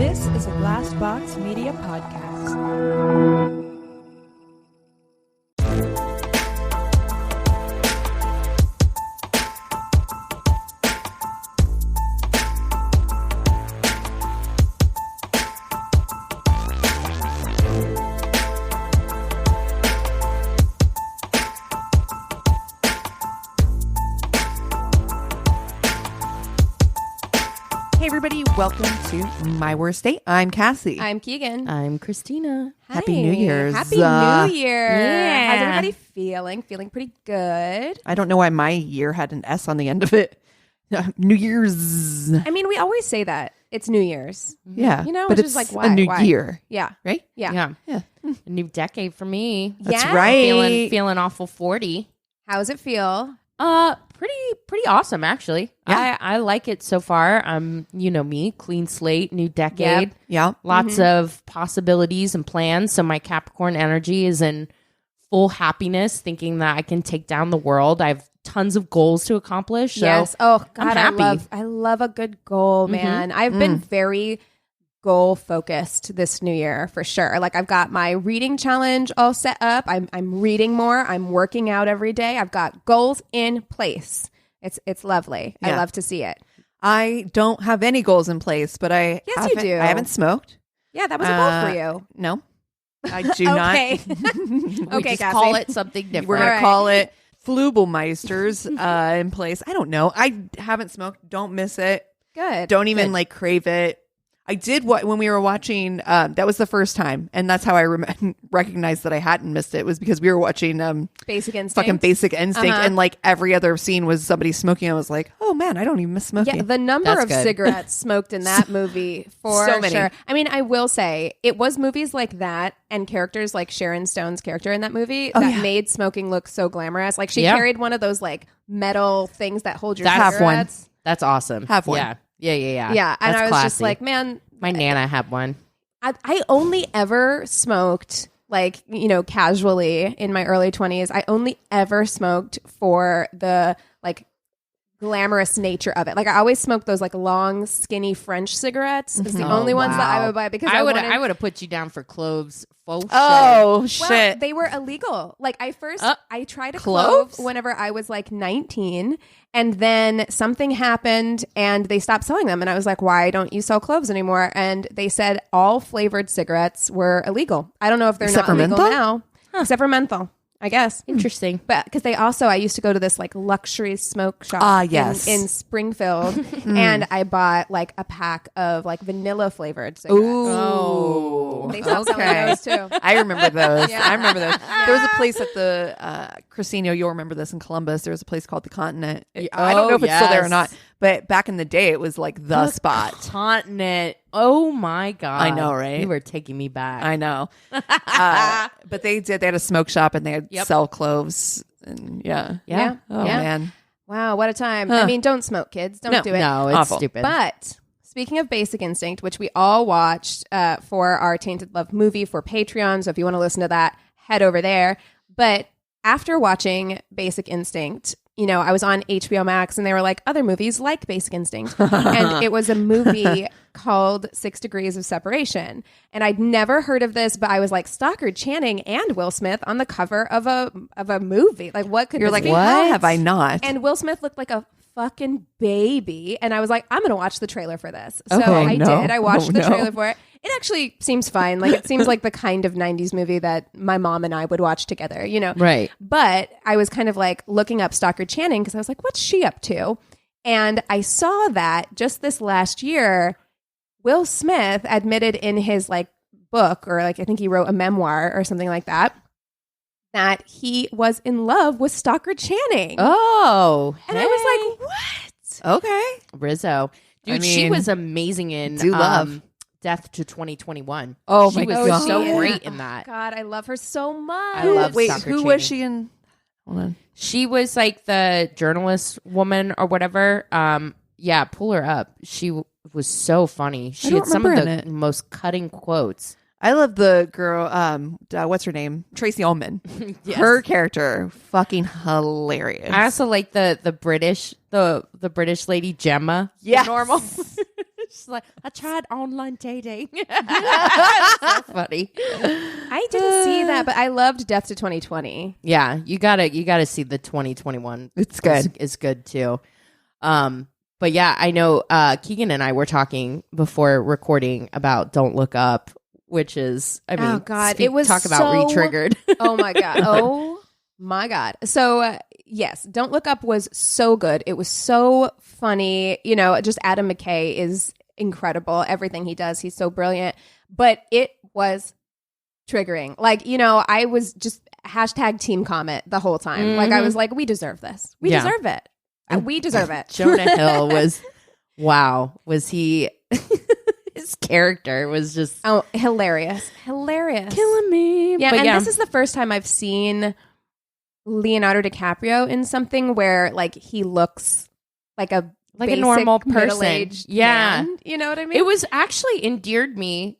This is a Glass Box Media podcast. Hey everybody, welcome to My Worst Date. I'm Cassie. I'm Keegan. I'm Christina. Happy New Year's. Happy New Year. Yeah. How's everybody feeling? Feeling pretty good. I don't know why my year had an S on the end of it. New Year's. I mean, we always say that. It's New Year's. Yeah. You know, but it's it's just like, why? a new Why? year, Yeah. right? Yeah. A new decade for me. That's Yeah. right. Feeling awful 40. How's it feel? Pretty awesome actually. Yeah. I like it so far. You know me, clean slate, new decade. Yeah. Lots of possibilities and plans. So my Capricorn energy is in full happiness, thinking that I can take down the world. I have tons of goals to accomplish. So Yes. Oh I'm God, happy. I love a good goal, man. I've been very goal focused this new year for sure. Like I've got my reading challenge all set up. I'm reading more. I'm working out every day. I've got goals in place. It's lovely. I Yeah. love to see it. I don't have any goals in place, but Yes, you do. I haven't smoked. Yeah, that was a goal for you. No, I do not. Okay. we Okay, just Cassie. call it something different. We're going to All right. call it Flubelmeisters in place. I don't know. I haven't smoked. Don't miss it. Good. Don't even Good. like crave it. I did what when we were watching. That was the first time, and that's how I recognized that I hadn't missed it. Was because we were watching Basic Instinct. fucking Basic Instinct, Uh-huh. and like every other scene was somebody smoking. I was like, oh man, I don't even miss smoking. Yeah, the number That's of good. cigarettes smoked in that movie for So many. sure. I mean, I will say it was movies like that and characters like Sharon Stone's character in that movie that made smoking look so glamorous. Like she Yeah. carried one of those like metal things that hold your That's cigarettes. That's awesome. Have one. Yeah. Yeah, and That's I was just classy. like, man, My Nana had one. I only ever smoked like, you know, casually in my early 20s. I only ever smoked for the like glamorous nature of it. Like I always smoked those like long, skinny French cigarettes. It's the only ones that I would buy because I would wanted- have put you down for cloves. Faux Oh Well, shit! they were illegal. Like I first, I tried a Cloves? clove whenever I was like 19, and then something happened and they stopped selling them. And I was like, why don't you sell cloves anymore? And they said all flavored cigarettes were illegal. I don't know if they're Except not for illegal menthol? now, except for menthol, I guess. Interesting. But because I used to go to this like luxury smoke shop yes. in Springfield, and I bought like a pack of like vanilla flavored cigarettes. Oh. They stopped selling those too. I remember those. Yeah. I remember those. There was a place at the Christina. You'll remember this in Columbus. There was a place called the Continent. I don't know if it's still there or yes. not, but back in the day, it was like the spot. Continent. Oh my God. I know, right? You were taking me back. I know. But they had a smoke shop and they had sell cloves. And yeah. Yeah. Oh Yeah. man. Wow, what a time. I mean, don't smoke, kids. Don't do it. No, it's Awful. stupid. But speaking of Basic Instinct, which we all watched for our Tainted Love movie for Patreon, so if you want to listen to that, head over there. But after watching Basic Instinct, you know, I was on HBO Max and they were like, other movies like Basic Instinct. And it was a movie called 6 Degrees of Separation. And I'd never heard of this, but I was like, Stockard Channing and Will Smith on the cover of a movie. Like, what could You're this like, be? how have I not? And Will Smith looked like a fucking baby. And I was like, I'm going to watch the trailer for this. So Okay, I no. did. I watched Oh, the no. trailer for it. It actually seems fine. Like, it seems like the kind of 90s movie that my mom and I would watch together, you know? Right. But I was kind of like looking up Stockard Channing because I was like, what's she up to? And I saw that just this last year, Will Smith admitted in his like book, or like I think he wrote a memoir or something like that, that he was in love with Stockard Channing. Oh. And I was like, what? Okay. Rizzo. Dude, I she mean, was amazing in do love. Death to 2021. Oh, she my was God. so she is. great in that. God, I love her so much. I love Wait, Stockard who was Channing. she in? Hold on. She was like the journalist woman or whatever. Yeah, pull her up. She was so funny. She don't had some of remember the in it. most cutting quotes. I love the girl. What's her name? Tracy Ullman. Yes. Her character, fucking hilarious. I also like the British lady Gemma. Yes. Normal. She's like, I tried online dating. So funny. I didn't see that, but I loved Death to 2020. Yeah, you gotta see the 2021. It's good. It's good too. But yeah, I know Keegan and I were talking before recording about Don't Look Up, which is, I mean, oh God, it was talk about re-triggered. Oh my God. Oh my God. So yes, Don't Look Up was so good. It was so funny. You know, just Adam McKay is incredible. Everything he does, he's so brilliant. But it was triggering. Like, you know, I was just hashtag Team Comet the whole time. Mm-hmm. Like, I was like, we deserve this. We deserve it. We deserve it. Jonah Hill was, wow. Was he, his character was just. Oh, hilarious. Hilarious. Killing me. Yeah, but and this is the first time I've seen Leonardo DiCaprio in something where, like, he looks like a normal person. middle-aged man. You know what I mean? It was actually endeared me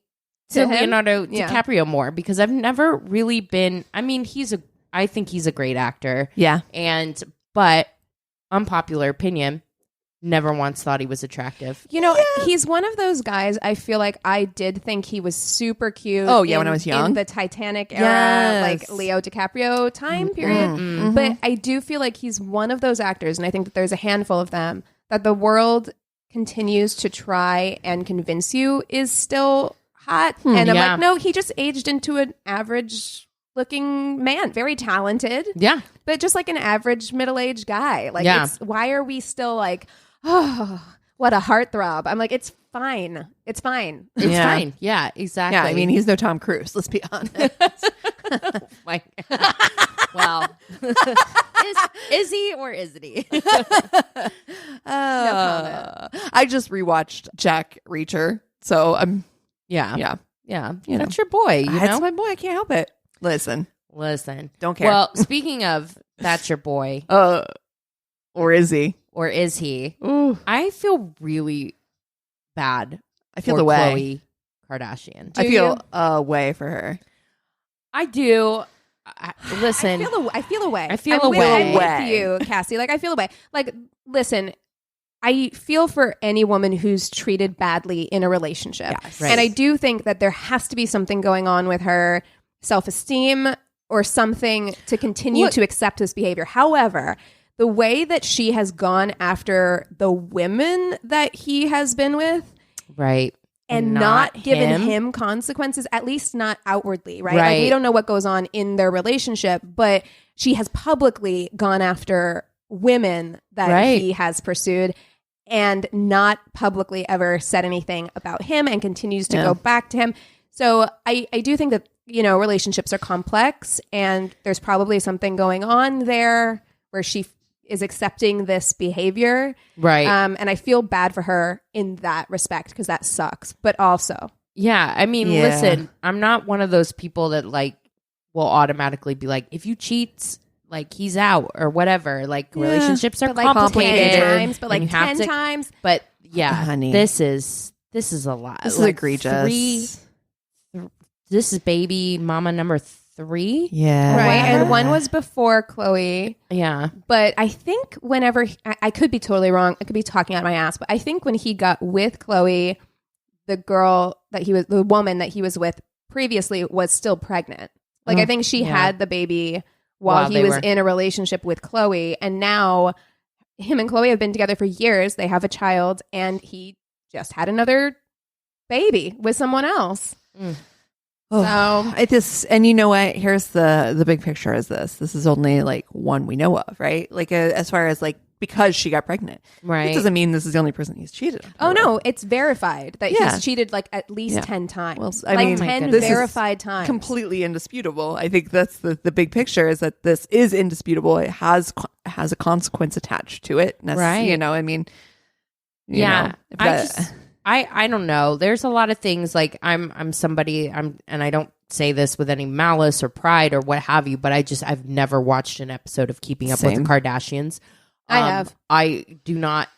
To to him? Leonardo Yeah. DiCaprio more because I've never really been. I mean, I think he's a great actor. Yeah. But unpopular opinion, never once thought he was attractive. You know, he's one of those guys. I feel like I did think he was super cute. Oh, yeah, when I was young. in the Titanic era, Yes. like Leo DiCaprio time period. But I do feel like he's one of those actors, and I think that there's a handful of them that the world continues to try and convince you is still hot. And I'm Yeah. like, no, he just aged into an average looking man, very talented, Yeah. but just like an average middle-aged guy. Like, Yeah. why are we still like, oh, what a heartthrob? I'm like, it's fine. It's fine. It's Yeah. fine. Yeah, exactly. Yeah, I mean, he's no Tom Cruise. Let's be honest. My well, is he or isn't he? I just rewatched Jack Reacher, so I'm Yeah. yeah. You know. That's your boy, you That's know? my boy. I can't help it. Listen, Listen. Don't care. Well, speaking of that's your boy, or is he? or is he? Ooh, I feel really bad I feel for the way. Khloe Kardashian. I Do feel you? a way for her. I do. Listen, I feel a way. I feel I'm a with- way. I'm with you, Cassie. Like, I feel a way. Like, listen, I feel for any woman who's treated badly in a relationship. Yes. Right. And I do think that there has to be something going on with her self-esteem or something to continue Look- to accept this behavior. However, the way that she has gone after the women that he has been with right. and not given him consequences, at least not outwardly, right? Like, Right. we don't know what goes on in their relationship, but she has publicly gone after women that Right. he has pursued and not publicly ever said anything about him and continues to go back to him. So I do think that, you know, relationships are complex and there's probably something going on there where she is accepting this behavior. Right. And I feel bad for her in that respect because that sucks. But also, Yeah, I mean, Yeah. listen, I'm not one of those people that like will automatically be like, if you cheat, like he's out or whatever. Like relationships are but like complicated. 10 times, but and like you have 10 to- times. But yeah, Honey. this is a lot. This is Like, egregious. This is baby mama number 3. Yeah. Right. Whatever. And one was before Khloe. Yeah, But I think whenever, I could be totally wrong. I could be talking out my ass. But I think when he got with Khloe, the woman that he was with previously was still pregnant. Like, I think she yeah. had the baby while he they was were- in a relationship with Khloe. And now him and Khloe have been together for years. They have a child and he just had another baby with someone else. Oh, and you know what? Here's the big picture is this. This is only like one we know of, right? Like as far as like, because she got pregnant. right. It doesn't mean this is the only person he's cheated on. Oh no, it's verified that Yeah. he's cheated like at least Yeah. 10 times. Well, I like mean, 10 this is verified times. completely indisputable. I think that's the big picture is that this is indisputable. It has a consequence attached to it. Right. You know, I mean, you Yeah, know, if that- I don't know. There's a lot of things like I'm somebody and I don't say this with any malice or pride or what have you, but I've never watched an episode of Keeping Up with the Same. Kardashians. I have. I do not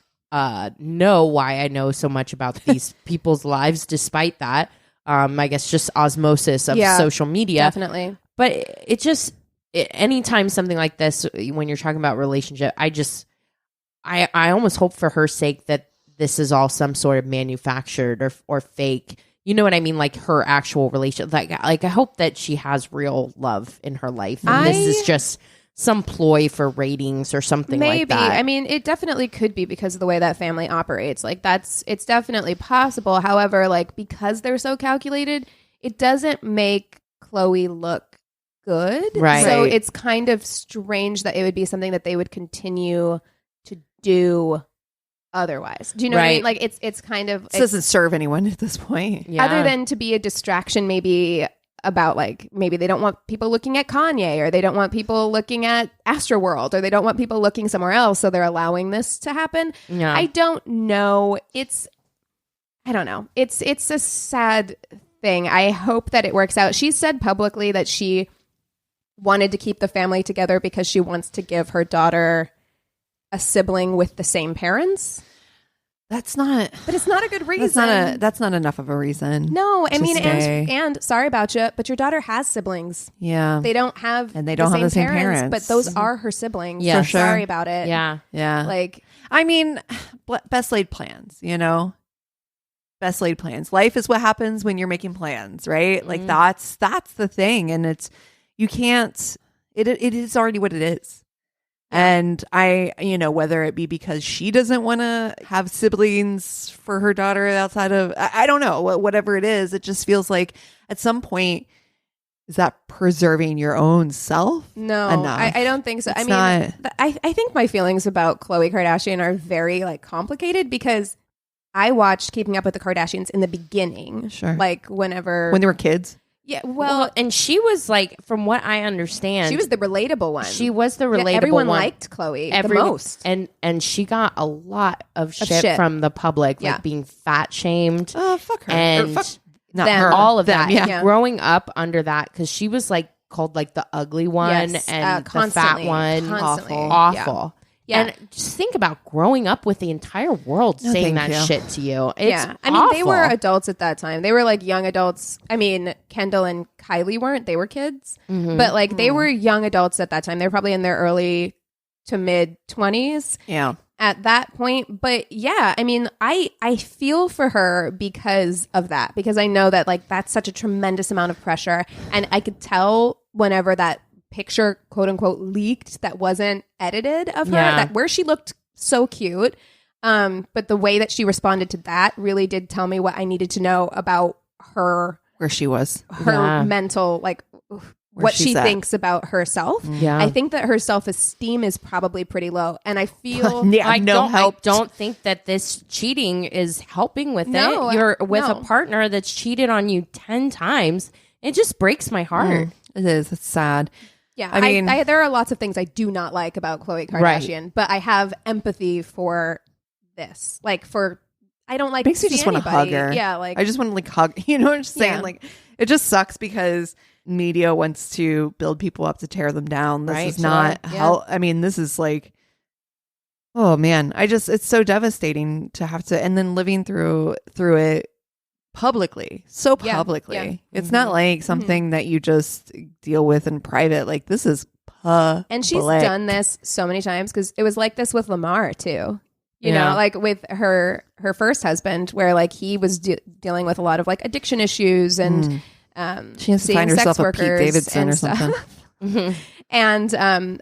know why I know so much about these people's lives despite that. I guess just osmosis of Yeah, social media. Definitely. But it just anytime something like this, when you're talking about relationship, I almost hope for her sake that this is all some sort of manufactured or fake. You know what I mean? Like her actual relation. Like I hope that she has real love in her life. And this is just some ploy for ratings or something like that. I mean, it definitely could be because of the way that family operates. Like it's definitely possible. However, like because they're so calculated, it doesn't make Khloe look good. Right. So it's kind of strange that it would be something that they would continue to do otherwise. Do you know what I mean? Like it's kind of This doesn't serve anyone at this point. Yeah. other than to be a distraction, maybe about like maybe they don't want people looking at Kanye, or they don't want people looking at Astroworld, or they don't want people looking somewhere else, so they're allowing this to happen. Yeah. I don't know. I don't know. It's a sad thing. I hope that it works out. She said publicly that she wanted to keep the family together because she wants to give her daughter a sibling with the same parents. But it's not a good reason. That's not enough of a reason. No, I mean, stay. and sorry about you, but your daughter has siblings. Yeah. They don't have And they don't have the same parents. but those are her siblings. Yeah, So for sure. sorry about it. Yeah. Yeah. Like, I mean, best laid plans, you know? Best laid plans. Life is what happens when you're making plans, right? Like that's the thing. And you can't, it is already what it is. And whether it be because she doesn't want to have siblings for her daughter outside of, I don't know, whatever it is, it just feels like at some point, is that preserving your own self? no, enough? I don't think so. It's I mean, not- I think my feelings about Khloe Kardashian are very like complicated because I watched Keeping Up with the Kardashians in the beginning. Sure. Like when they were kids. Yeah. Well, and she was like, from what I understand, she was the relatable one. She was the relatable Yeah, everyone one. liked Khloe the most. And she got a lot of shit, shit. from the public, Yeah. like being fat shamed. Oh, fuck her. And Or fuck, not them. her. all of Them, that. yeah. Growing up under that, because she was like called like the ugly one Yes, and the fat constantly, one. constantly. Awful. Yeah. And just think about growing up with the entire world saying thank that you. shit to you. It's I mean, they were awful. adults at that time. They were like young adults. I mean, Kendall and Kylie weren't. They were kids. But like they were young adults at that time. They were probably in their early to mid 20s Yeah. at that point. But yeah, I mean, I feel for her because of that. Because I know that like that's such a tremendous amount of pressure. And I could tell whenever that picture, quote unquote, leaked that wasn't edited of her, Yeah. that where she looked so cute. But the way that she responded to that really did tell me what I needed to know about her Where she was. Yeah. mental, like what she's she at. thinks about herself. Yeah. I think that her self-esteem is probably pretty low. And I feel Yeah, I no don't, help. I don't think that this cheating is helping with No, it. You're with no. a partner that's cheated on you 10 times. It just breaks my heart. It is. It's sad. Yeah, I mean- there are lots of things I do not like about Khloe Kardashian, but I have empathy for this. Like I don't like Makes me see just want to hug anybody- her. Yeah, like I just want to like hug. You know what I'm saying? Yeah. Like it just sucks because media wants to build people up to tear them down. This Right, is not sure. how. I mean, this is like, oh man, it's so devastating to have to, and then living through it publicly, so Yeah, publicly. yeah. It's not like something that you just deal with in private. Like this is public. and she's done this so many times because it was like this with Lamar too. You Yeah. know, like with her first husband, where like he was dealing with a lot of like addiction issues and She has to seeing find sex herself a Pete workers Davidson and or stuff. something. And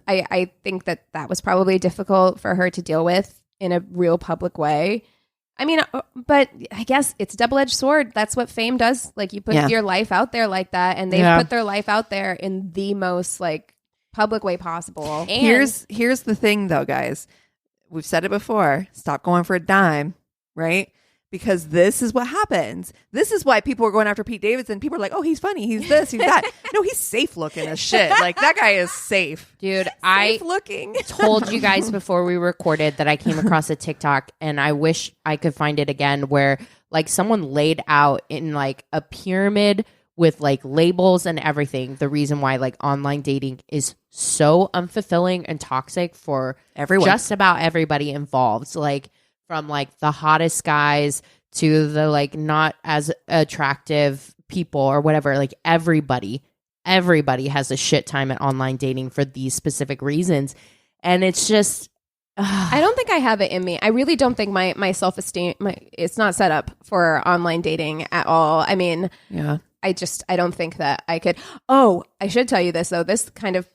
I think that was probably difficult for her to deal with in a real public way. I mean, but I guess it's a double-edged sword. That's what fame does. Like you put Yeah. your life out there like that, and they've Yeah. put their life out there in the most like public way possible. And Here's the thing though, guys. We've said it before. Stop going for a dime, right? Because this is what happens. This is why people are going after Pete Davidson. People are like, oh, he's funny. He's this, he's that. No, he's safe looking as shit. Like that guy is safe. dude, I Safe looking. told you guys before we recorded that I came across a TikTok, and I wish I could find it again, where like someone laid out in like a pyramid with like labels and everything the reason why like online dating is so unfulfilling and toxic for Everyone. just about everybody involved. Like from like the hottest guys to the like not as attractive people or whatever. Like everybody has a shit time at online dating for these specific reasons. And it's just I don't think I have it in me. I really don't think my self-esteem, it's not set up for online dating at all. I mean, Yeah. I don't think that I could. Oh, I should tell you this though. This kind of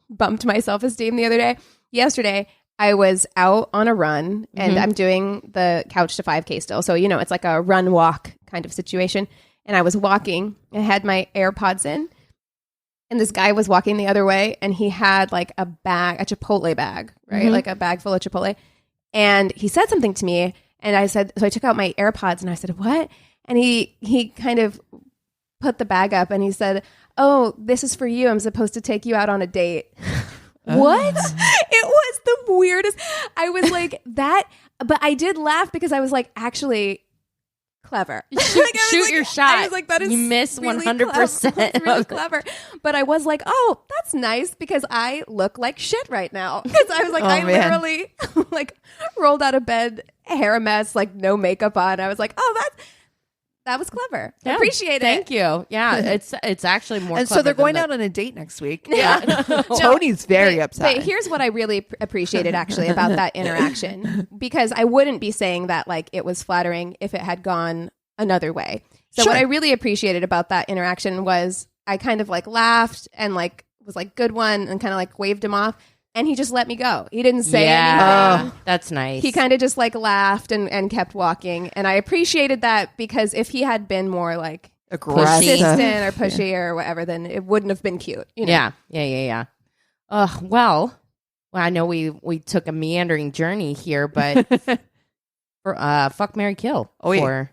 bumped my self-esteem the other day. Yesterday, I was out on a run and I'm doing the couch to 5K still. So, it's like a run walk kind of situation. And I was walking and had my AirPods in. And this guy was walking the other way and he had like a Chipotle bag, right? Like a bag full of Chipotle. And he said something to me and I said, so I took out my AirPods and I said, what? And he kind of put the bag up and he said, oh, this is for you. I'm supposed to take you out on a date. What? It was the weirdest. I was like that, but I did laugh because I was like, actually clever. Shoot your shot. I was like, that is you miss really 100%. That's really clever. But I was like, oh, that's nice because I look like shit right now. Because I was like, literally like rolled out of bed, hair a mess, like no makeup on. I was like, oh, that was clever. Yeah, Appreciate it. Thank you. Yeah, it's actually more. And so they're going out on a date next week. Yeah. Tony's very upset. But here's what I really appreciated actually about that interaction, because I wouldn't be saying that like it was flattering if it had gone another way. So Sure. what I really appreciated about that interaction was I kind of like laughed and like was like, good one, and kind of like waved him off. And he just let me go. He didn't say anything. Oh, that's nice. He kind of just like laughed and kept walking. And I appreciated that because if he had been more like aggressive persistent or pushy or whatever, then it wouldn't have been cute. Yeah. Well, I know we took a meandering journey here, but for fuck, marry, kill. Oh, yeah.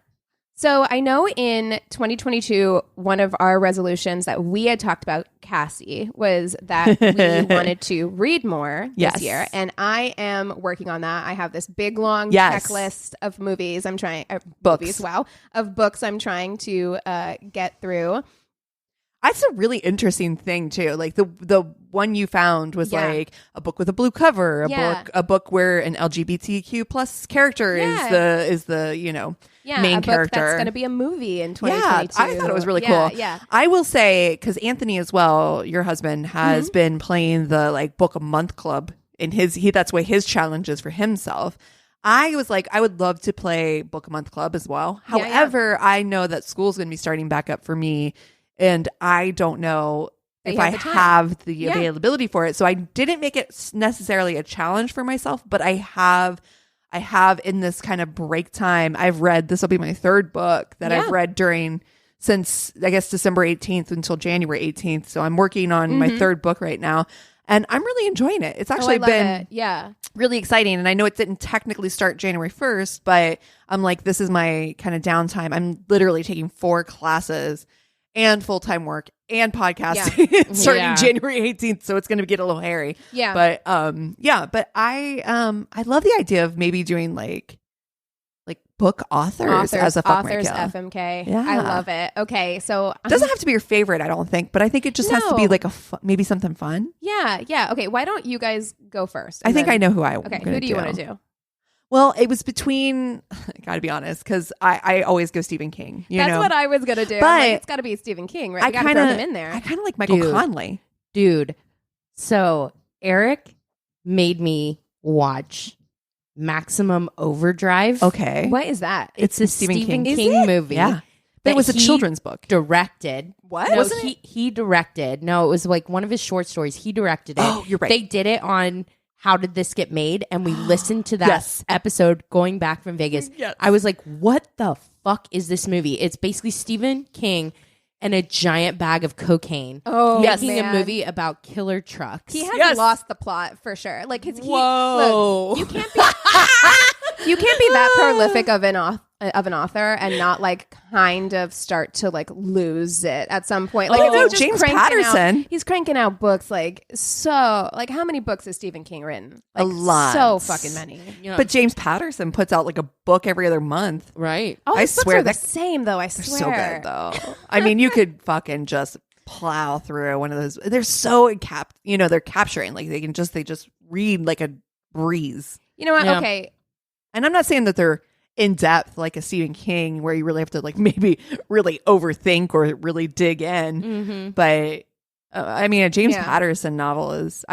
So I know in 2022, one of our resolutions that we had talked about, Cassie, was that we wanted to read more Yes. this year. And I am working on that. I have this big, long Yes. checklist of movies I'm trying, Books. movies, wow, of books I'm trying to get through. That's a really interesting thing too. Like the one you found was Yeah. like a book with a blue cover, Yeah. a book where an LGBTQ plus character is the main a book character. that's going to be a movie in Yeah, 2022. I thought it was really Yeah, cool. Yeah. I will say, because Anthony as well, your husband, has been playing the like book a month club in that's what his challenge is for himself. I was like, I would love to play book a month club as well. Yeah, yeah. However, I know that school's going to be starting back up for me, and I don't know if I have the availability for it. So I didn't make it necessarily a challenge for myself, but I have in this kind of break time, I've read, this will be my third book that I've read since I guess December 18th until January 18th. So I'm working on my third book right now, and I'm really enjoying it. It's actually been really exciting. And I know it didn't technically start January 1st, but I'm like, this is my kind of downtime. I'm literally taking 4 classes and full-time work and podcasting starting January 18th. So it's going to get a little hairy. Yeah. But but I love the idea of maybe doing like book authors as a fuck, marry, kill. FMK. Yeah. I love it. Okay. So It doesn't have to be your favorite, I don't think, but I think it just has to be like maybe something fun. Yeah. Okay. Why don't you guys go first? I think I know who I Okay. Who do you want to do? Well, it was between, I gotta be honest, because I always go Stephen King. That's what I was gonna do. But like, it's got to be Stephen King, right? I gotta throw him in there. I kind of like Michael Conley. Dude. So Eric made me watch Maximum Overdrive. Okay. What is that? It's a Stephen King movie. Yeah. But it was a children's book. Directed. What? No, Wasn't he directed. No, it was like one of his short stories. He directed it. Oh, you're right. They did it on How Did This Get Made? And we listened to that episode going back from Vegas. Yes. I was like, what the fuck is this movie? It's basically Stephen King and a giant bag of cocaine. Oh, making man. a movie about killer trucks. He has lost the plot for sure. Like, Whoa. look, you can't be that prolific of an author and not like kind of start to like lose it at some point. Like, no, he's just James cranking Patterson. he's cranking out books like so. Like, how many books has Stephen King written? Like, A lot. So fucking many. Yeah. But James Patterson puts out like a book every other month. right. All I his books swear are the that- same though. I They're swear. so good though. I mean, you could fucking just plow through one of those. They're so they're capturing, like they just read like a breeze. You know what? Yeah. Okay. And I'm not saying that they're in depth like a Stephen King where you really have to like maybe really overthink or really dig in. Mm-hmm. But I mean, a James Patterson novel it's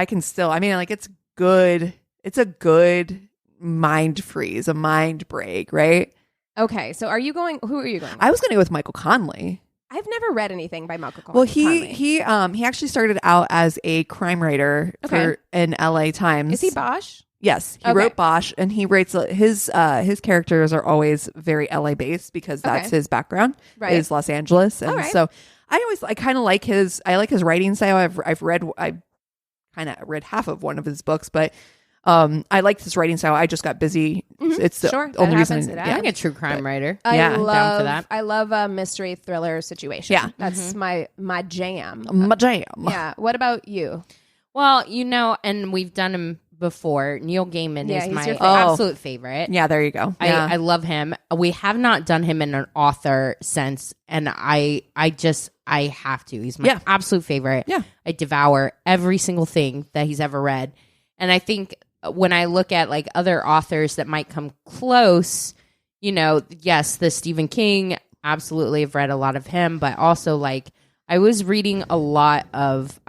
good. it's a good mind freeze, a mind break, right? Okay, so who are you going with? I was going to go with Michael Connelly. I've never read anything by Michael Connelly. Well, he actually started out as a crime writer for in LA Times. Is he Bosch? Yes, he wrote Bosch, and he writes his characters are always very LA based because that's his background is Los Angeles, and so I kind of like his writing style. I kind of read half of one of his books, but I liked his writing style. I just got busy. It's the only reason. I'm a true crime writer. Down for that. I love a mystery thriller situation. Yeah, that's my jam. My jam. Yeah. What about you? Well, and we've done him before. Neil Gaiman is my absolute favorite. Yeah, there you go. Yeah. I love him. We have not done him in an author sense, and I have to. He's my absolute favorite. Yeah. I devour every single thing that he's ever read. And I think when I look at like other authors that might come close, yes, the Stephen King, absolutely have read a lot of him, but also like I was reading a lot of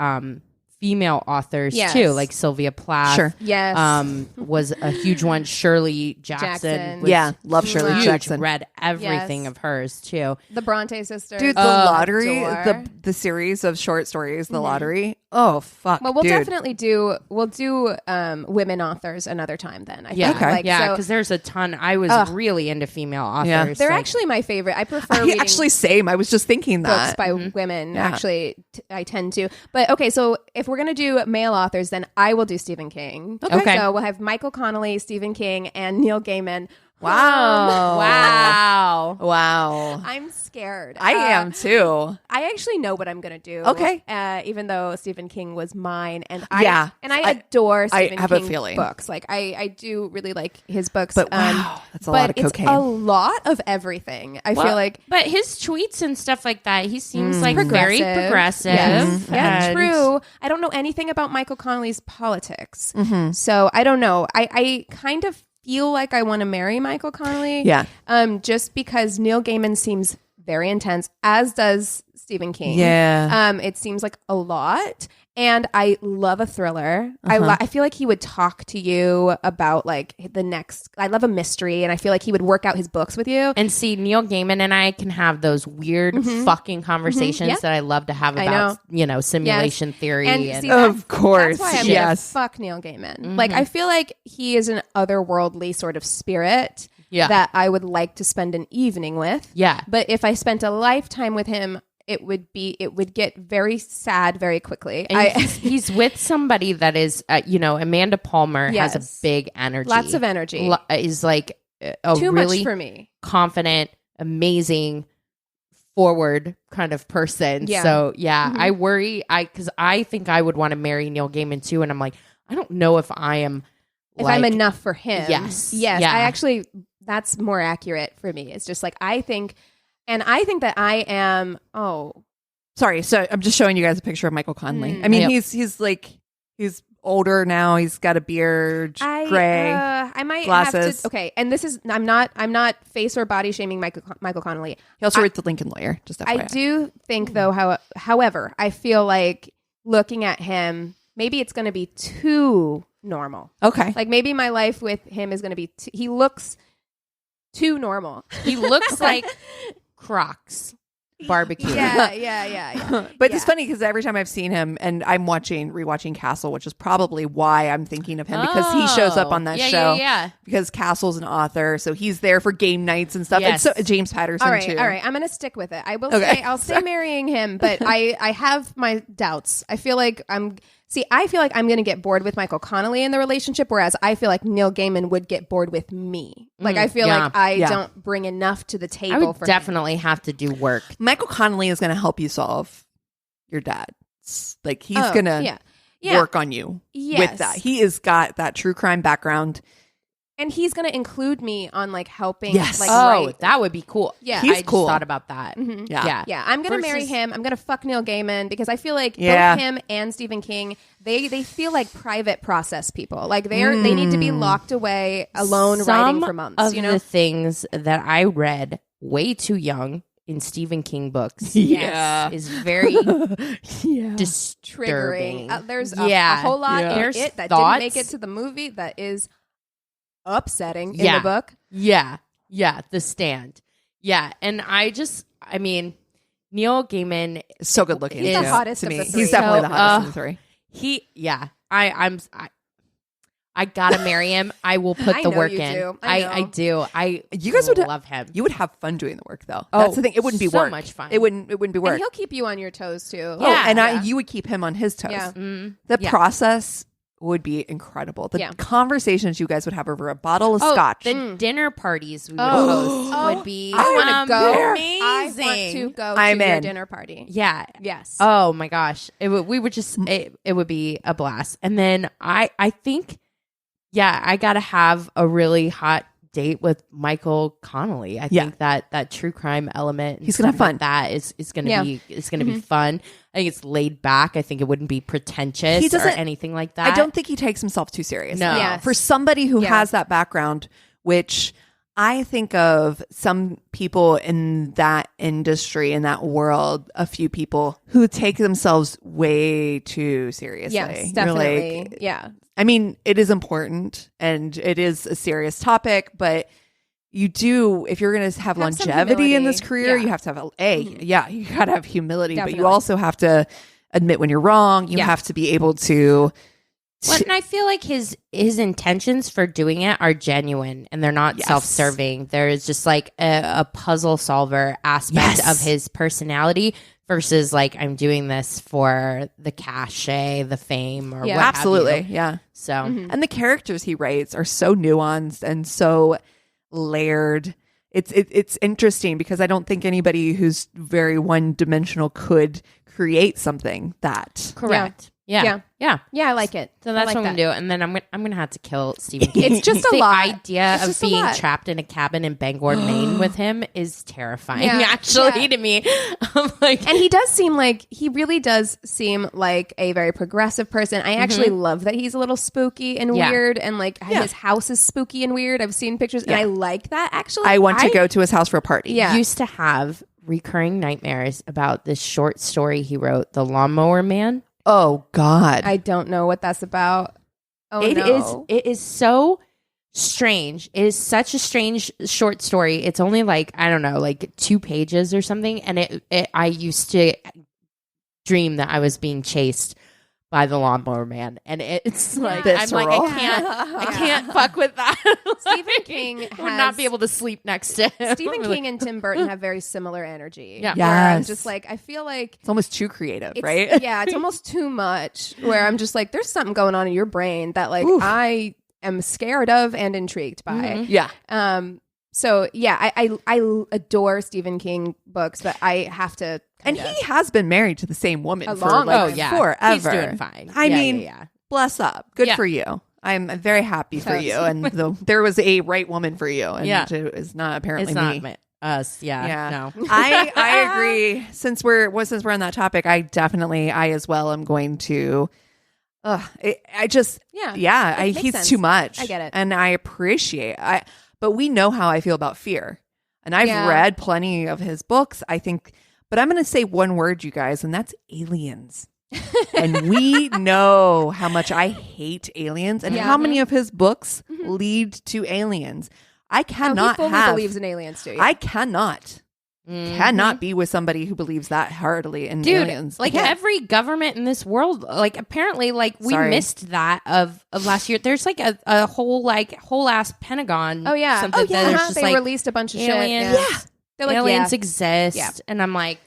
female authors too, like Sylvia Plath. Sure. Yes. Was a huge one. Shirley Jackson. Love Shirley Jackson. Read everything of hers too. The Bronte sisters. Dude, the Lottery, the series of short stories, The Lottery. Oh fuck. Well, we'll definitely do women authors another time then. I think. Okay. Because there's a ton. I was really into female authors. Yeah. They're actually my favorite. I prefer reading same. I was just thinking books that. by women. Actually, I tend to. But okay, so if we're going to do male authors, then I will do Stephen King. Okay. So we'll have Michael Connelly, Stephen King, and Neil Gaiman. Wow. I'm scared. I am too. I actually know what I'm going to do. Okay. Even though Stephen King was mine. And I adore Stephen King books. Like, I do really like his books. But wow, that's a lot of cocaine. It's a lot of everything. I feel like. But his tweets and stuff like that, he seems like very progressive. Yes. Yeah, true. I don't know anything about Michael Connelly's politics. So I don't know. I kind of feel like I want to marry Michael Connelly. Yeah. Just because Neil Gaiman seems very intense, as does Stephen King. Yeah. It seems like a lot. And I love a thriller. I feel like he would talk to you about like the next. I love a mystery, and I feel like he would work out his books with you. And see, Neil Gaiman and I can have those weird fucking conversations that I love to have about, simulation theory. And see, of course, that's why I'm gonna fuck Neil Gaiman. Like, I feel like he is an otherworldly sort of spirit that I would like to spend an evening with. Yeah, but if I spent a lifetime with him, it would get very sad very quickly. He's with somebody that is, Amanda Palmer has a big energy. Lots of energy. Is like a too really much for me. Confident, amazing, forward kind of person. Yeah. So I worry. Because I think I would want to marry Neil Gaiman too, and I'm like, I don't know if I am. If I'm enough for him. Yes. Yeah. I actually, that's more accurate for me. It's just like I think that I am. Oh, sorry. So I'm just showing you guys a picture of Michael Connelly. I mean, he's older now. He's got a beard, gray. I might glasses. have to. Okay, and this is I'm not face or body shaming Michael Connelly. He also wrote The Lincoln Lawyer. Just FYI. I do think though, however, I feel like looking at him, maybe it's going to be too normal. Okay, like maybe my life with him is going to be. He looks too normal. He looks like Crocs barbecue. Yeah. But it's funny because every time I've seen him, and I'm rewatching Castle, which is probably why I'm thinking of him, because he shows up on that show. Yeah. Because Castle's an author, so he's there for game nights and stuff. Yes. And so James Patterson too. All right. I'm gonna stick with it. I will say I'll stay marrying him, but I have my doubts. I feel like I'm going to get bored with Michael Connelly in the relationship, whereas I feel like Neil Gaiman would get bored with me. Like, I feel like I don't bring enough to the table. I would for definitely have to do work. Michael Connelly is going to help you solve your dad. Like, he's going to work on you with that. He has got that true crime background. And he's going to include me on like helping. Yes. Like, that would be cool. Yeah. He's I cool. just thought about that. Mm-hmm. Yeah. I'm going to marry him. I'm going to fuck Neil Gaiman because I feel like both him and Stephen King, they feel like private process people. Like they need to be locked away alone writing for months. Some of the things that I read way too young in Stephen King books Yeah. is very Yeah. disturbing. triggering. There's a whole lot in There's it that thoughts. didn't make it to the movie that is upsetting in Yeah. the book. Yeah. The Stand. Yeah. And I mean, Neil Gaiman So good looking. He's the too, hottest to of me. the three. He's definitely So, the hottest of the three. I gotta marry him. I will put I the know work you in. do. I do. You guys would love him. You would have fun doing the work, though. Oh, That's the thing. It wouldn't be so work. much fun. It wouldn't be work. And he'll keep you on your toes too. Oh, and Yeah. you would keep him on his toes. Yeah. The Yeah. process would be incredible. The Yeah. conversations you guys would have over a bottle of Oh, scotch. the dinner parties we would Oh. host would be I want to go. amazing. I want to go I'm to your in. dinner party. Yeah. Yes. Oh my gosh. We would just it would be a blast. And then I think I got to have a really hot date with Michael Connelly. I think that true crime element and He's gonna have stuff fun. like that is going to Yeah. be be fun. I think it's laid back. I think it wouldn't be pretentious He or doesn't- anything like that. I don't think he takes himself too seriously. No. Yes. For somebody who Yeah. has that background, which I think of some people in that industry, in that world, a few people who take themselves way too seriously. Yes, You're definitely. like, Yeah. I mean, it is important and it is a serious topic, but you do, if you're going to have Have some longevity in humility. this career, Yeah. you have to have you got to have humility, but you Definitely. also have to admit when you're wrong. You Yeah. have to be able to. Well, and I feel like his intentions for doing it are genuine and they're not Yes. self-serving. There is just like a puzzle solver aspect Yes. of his personality versus like I'm doing this for the cachet, the fame, or Yeah. what have Absolutely. you. Yeah. So And the characters he writes are so nuanced and so layered. It's interesting because I don't think anybody who's very one dimensional could create something that. correct. Yeah. Yeah, I like it. So that's I like what I'm that. gonna do, and then I'm gonna have to kill Stephen King. It's just a the lot. idea It's of just a being lot. trapped in a cabin in Bangor, Maine, with him is terrifying. Yeah. Actually, Yeah. to me, I'm like, And he really does seem like a very progressive person. I actually love that he's a little spooky and Yeah. weird, and like his house is spooky and weird. I've seen pictures, and I like that actually. I want to go to his house for a party. Yeah. used to have recurring nightmares about this short story he wrote, The Lawnmower Man. Oh God. I don't know what that's about. Oh It is. no. It is so strange. It is such a strange short story. It's only like, I don't know, like 2 pages or something. And I used to dream that I was being chased by the Lawnmower Man, and it's like I'm like Visceral. I can't fuck with that. Stephen Like, King would has- not be able to sleep next to him. Stephen King and Tim Burton have very similar energy. Yeah. Where I'm Yes. just like, I feel like It's almost too creative, it's, right? Yeah, it's almost too much. Where I'm just like, there's something going on in your brain that like Oof. I am scared of and intrigued by. Yeah. So yeah, I adore Stephen King books, but I have to. And kinda- he has been married to the same woman A for long like time. Oh yeah, forever. He's doing fine. I Yeah, mean, yeah. bless up. Good Yeah. for you. I'm very happy for Toast. you. And there was a right woman for you. And Yeah. it is not apparently It's not me. us. Yeah, Yeah. no. I agree. Since we're on that topic, I as well am going to. I just Yeah. It makes he's sense. too much. I get it. and I appreciate. But we know how I feel about fear, and I've Yeah. read plenty of his books. I think, but I'm going to say one word, you guys, and that's aliens. And we know how much I hate aliens, and Yeah. how many of his books lead to aliens. I Oh, cannot he fully have. believes in aliens too. I cannot be with somebody who believes that heartily in Dude, aliens. like Yeah. every government in this world, like apparently, like we Sorry. missed that of last year. There's like a whole ass Pentagon. Oh yeah. something that is just They like released a bunch of aliens. shit. Yeah. They're like, aliens yeah. exist, Yeah. and I'm like,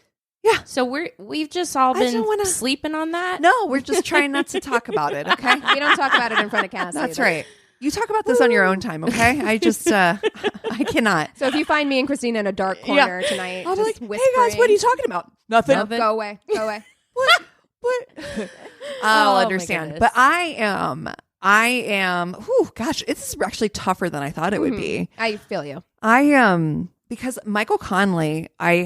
Yeah. So we've just all I been don't wanna- sleeping on that. No, we're just trying not to talk about it. Okay, We don't talk about it in front of Cassie. that's either. right. You talk about this on your own time. Okay, I just I cannot. So if you find me and Christina in a dark corner tonight, I'll be just like, whispering, hey guys, what are you talking about? Nothing. Nothing. Go away. Go away. What? I'll Oh, my understand. goodness. But I am. Whew, gosh, it's actually tougher than I thought it would be. I feel you. I am because Michael Connelly. I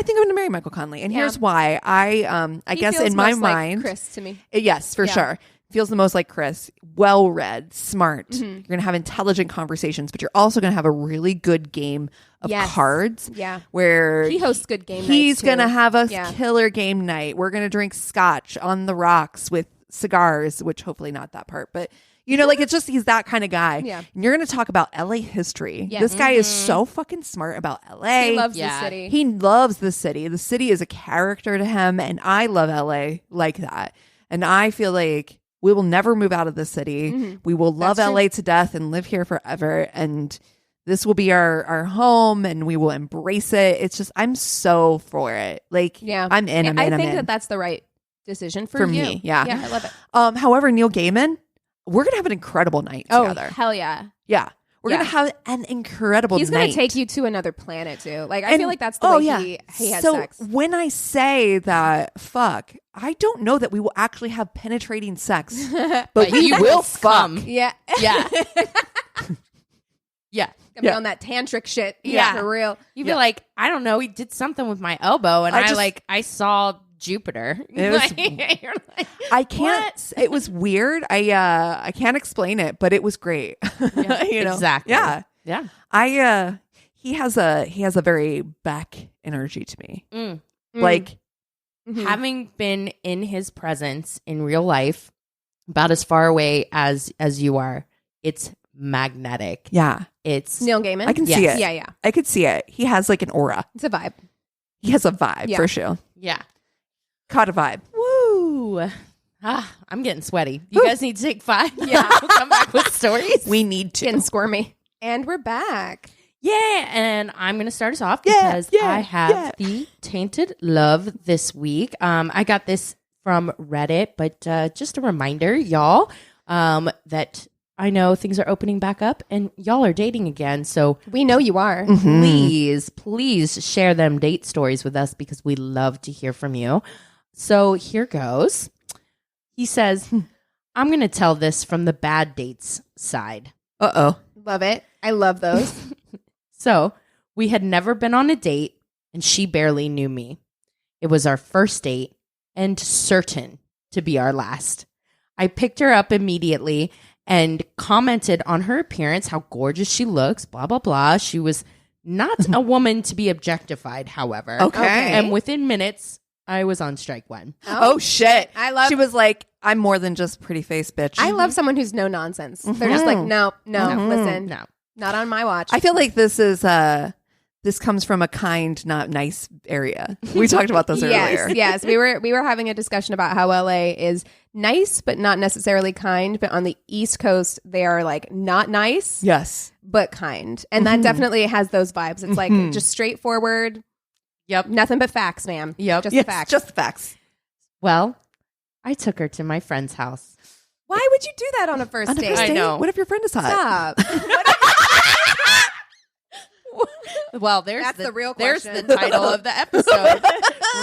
think I'm going to marry Michael Connelly, and Yeah. here's why. I He guess feels in my most like mind, Chris to me. yes, for Yeah. sure. feels the most like Chris. Well-read, smart. Mm-hmm. You're going to have intelligent conversations, but you're also going to have a really good game of cards. Yeah. Where He hosts good game nights, he's too. going to have a Yeah. killer game night. We're going to drink scotch on the rocks with cigars, which hopefully not that part, but you know, like it's just he's that kind of guy. Yeah. And you're going to talk about LA history. Yeah. This guy is so fucking smart about LA. He loves the Yeah. city. He loves the city. The city is a character to him, and I love LA like that. And I feel like we will never move out of the city. We will love That's LA to death and live here forever. And this will be our home, and we will embrace it. It's just I'm so for it. Like Yeah. I'm in. I'm I in. I'm think in. that that's the right decision for you. me. Yeah. Yeah, I love it. However, Neil Gaiman, we're gonna have an incredible night Oh, together. hell yeah. Yeah. We're Yeah. gonna have an incredible He's night. going to take you to another planet, too. Like, I And- feel like that's the way he has so sex. when I say that fuck, I don't know that we will actually have penetrating sex, but we you will will fuck. come. Yeah. Yeah. Yeah. Gonna be on that tantric shit. Yeah. For real. You'd be like, I don't know, he did something with my elbow, and I saw Jupiter. It was- You're like, I can't. It was weird. I can't explain it, but it was great. You know? Exactly. Yeah. Yeah. He has a very back energy to me. Mm. Like Having been in his presence in real life, about as far away as you are, it's magnetic. yeah, It's Neil Gaiman. I can Yes. see it. Yeah, yeah. I could see it. He has like an aura. It's a vibe. He has a vibe Yeah. for sure. yeah. Caught a vibe. Woo. I'm getting sweaty. You guys need to take 5. Yeah. We'll come back with stories. We need to. Getting squirmy. And we're back. Yeah, and I'm going to start us off Yeah, because yeah, I have yeah. the Tainted Love this week. I got this from Reddit, but just a reminder, y'all, that I know things are opening back up and y'all are dating again. So We know you are. please share them date stories with us because we love to hear from you. So here goes. He says, I'm going to tell this from the bad dates side. Uh-oh. Love it. I love those. So we had never been on a date and she barely knew me. It was our first date and certain to be our last. I picked her up immediately and commented on her appearance, how gorgeous she looks, blah, blah, blah. She was not a woman to be objectified, however. Okay. And within minutes, I was on strike one. Oh shit. I love- She was like, I'm more than just pretty face, bitch. I love someone who's no nonsense. They're just like, no, listen. No. Not on my watch. I feel like this comes from a kind, not nice area. We talked about this earlier. Yes. We were having a discussion about how LA is nice, but not necessarily kind. But on the East Coast, they are like not nice, Yes. but kind. And that definitely has those vibes. It's like just straightforward. Yep. Nothing but facts, ma'am. Yep. Just Yes, the facts. just the facts. Well, I took her to my friend's house. Why would you do that on a first On a date? first I date? know. What if your friend is hot? Stop. Well, there's That's the real There's question. the title of the episode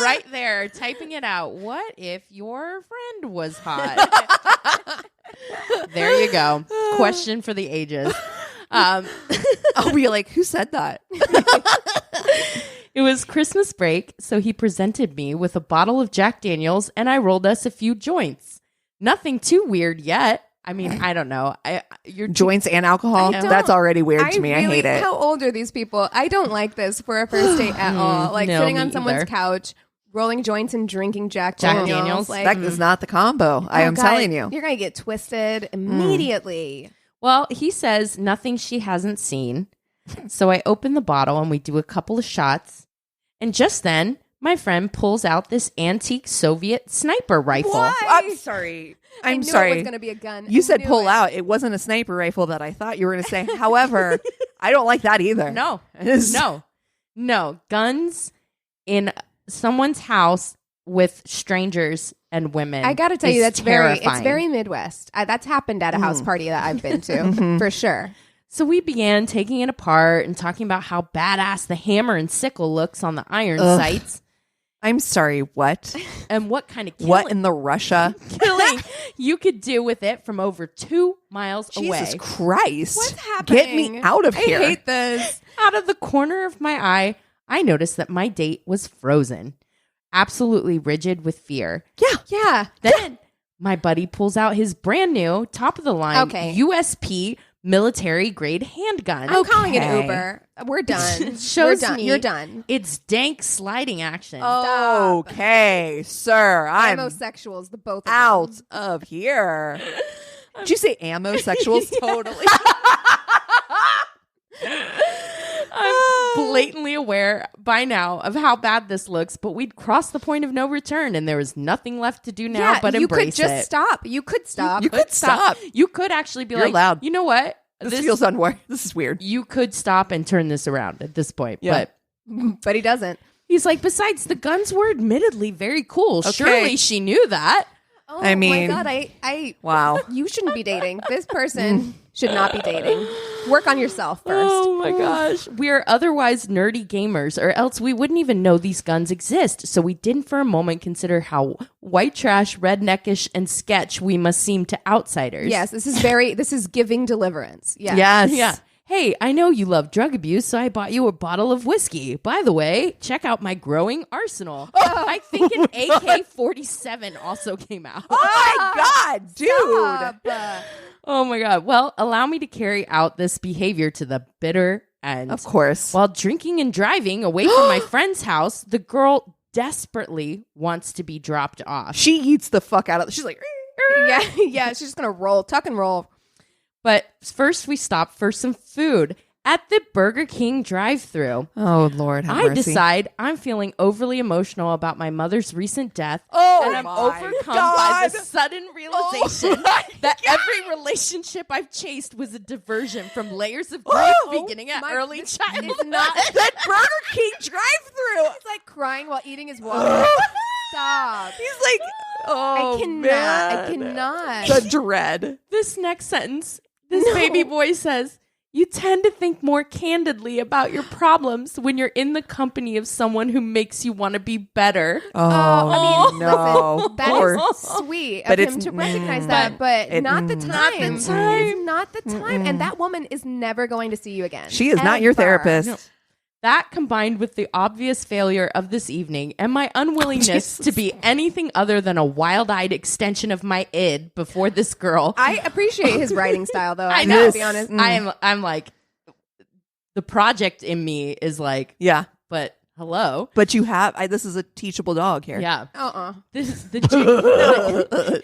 right there. Typing it out. What if your friend was hot? There you go. Question for the ages. I'll be like, who said that? It was Christmas break, so he presented me with a bottle of Jack Daniels, and I rolled us a few joints. Nothing too weird yet. I mean, I don't know. Your Joints and alcohol? I don't- That's already weird to me. I really- hate it. How old are these people? I don't like this for a first date at all. Like No, sitting me on someone's either. couch, rolling joints and drinking Jack Jack Daniels. Daniels. Like, That is not the combo. I am God, telling you. You're going to get twisted immediately. Well, he says nothing she hasn't seen. So I open the bottle and we do a couple of shots. And just then, my friend pulls out this antique Soviet sniper rifle. Why? I'm sorry. I I'm knew sorry. it was going to be a gun. You I said knew pull it. out. It wasn't a sniper rifle that I thought you were going to say. However, I don't like that either. No, It is- no. Guns in someone's house with strangers and women. I got to tell you, is that's terrifying. it's very Midwest. That's happened at a house party that I've been to for sure. So we began taking it apart and talking about how badass the hammer and sickle looks on the iron Ugh. sights I'm sorry. What? and what kind of What in the Russia? killing you could do with it from over 2 miles away. Jesus Christ. What's happening? Get me out of here. I hate this. Out of the corner of my eye, I noticed that my date was frozen, absolutely rigid with fear. Yeah. Then my buddy pulls out his brand new top of the line USP military grade handgun. I'm calling it Uber. We're done. We're done. You're done. It's dank sliding action. Okay, sir. I'm homosexuals, the both of out them. of here. Did you say amosexuals? Totally. I'm blatantly aware by now of how bad this looks, but we'd crossed the point of no return, and there was nothing left to do now but embrace it. You could just stop. You could stop. You could stop. You could actually be You're like, allowed. you know what? This feels unfair. This is weird. You could stop and turn this around at this point, Yeah. But he doesn't. he's like, besides, the guns were admittedly very cool. Okay. Surely she knew that. Oh I mean, my God, I wow. You shouldn't be dating. This person should not be dating. Work on yourself first. Oh my gosh. We are otherwise nerdy gamers, or else we wouldn't even know these guns exist. So we didn't for a moment consider how white trash, redneckish, and sketch we must seem to outsiders. Yes, this is giving deliverance. Yes. Yes. Yeah. Hey, I know you love drug abuse, so I bought you a bottle of whiskey. By the way, check out my growing arsenal. I think an AK-47 also came out. Oh my God, dude. Stop. Oh my God. Well, allow me to carry out this behavior to the bitter end. Of course. While drinking and driving away from my friend's house, the girl desperately wants to be dropped off. She eats the fuck out of it. She's like, Yeah, she's just gonna roll, tuck and roll. But first we stopped for some food at the Burger King drive-thru. oh Lord, have I mercy. decide I'm feeling overly emotional about my mother's recent death. Oh and I'm my overcome God. by the sudden realization Oh my that God. every relationship I've chased was a diversion from layers of grief beginning at early childhood. It's not. that Burger King drive-through. He's like crying while eating his water. Stop. He's like, oh I cannot. man. I cannot. The dread. This next sentence, this baby boy says, you tend to think more candidly about your problems when you're in the company of someone who makes you want to be better. I mean, no. listen, that Poor- is sweet But of him it's- to recognize that, but not the time. Not the time. It is not the time. And that woman is never going to see you again. She is not your Ever. therapist. No. That combined with the obvious failure of this evening and my unwillingness to be anything other than a wild-eyed extension of my id before this girl. I appreciate his writing style, though. I know. know, to be honest. I'm like, the project in me is like, Yeah. but hello. But you have, this is a teachable dog here. Yeah. This is the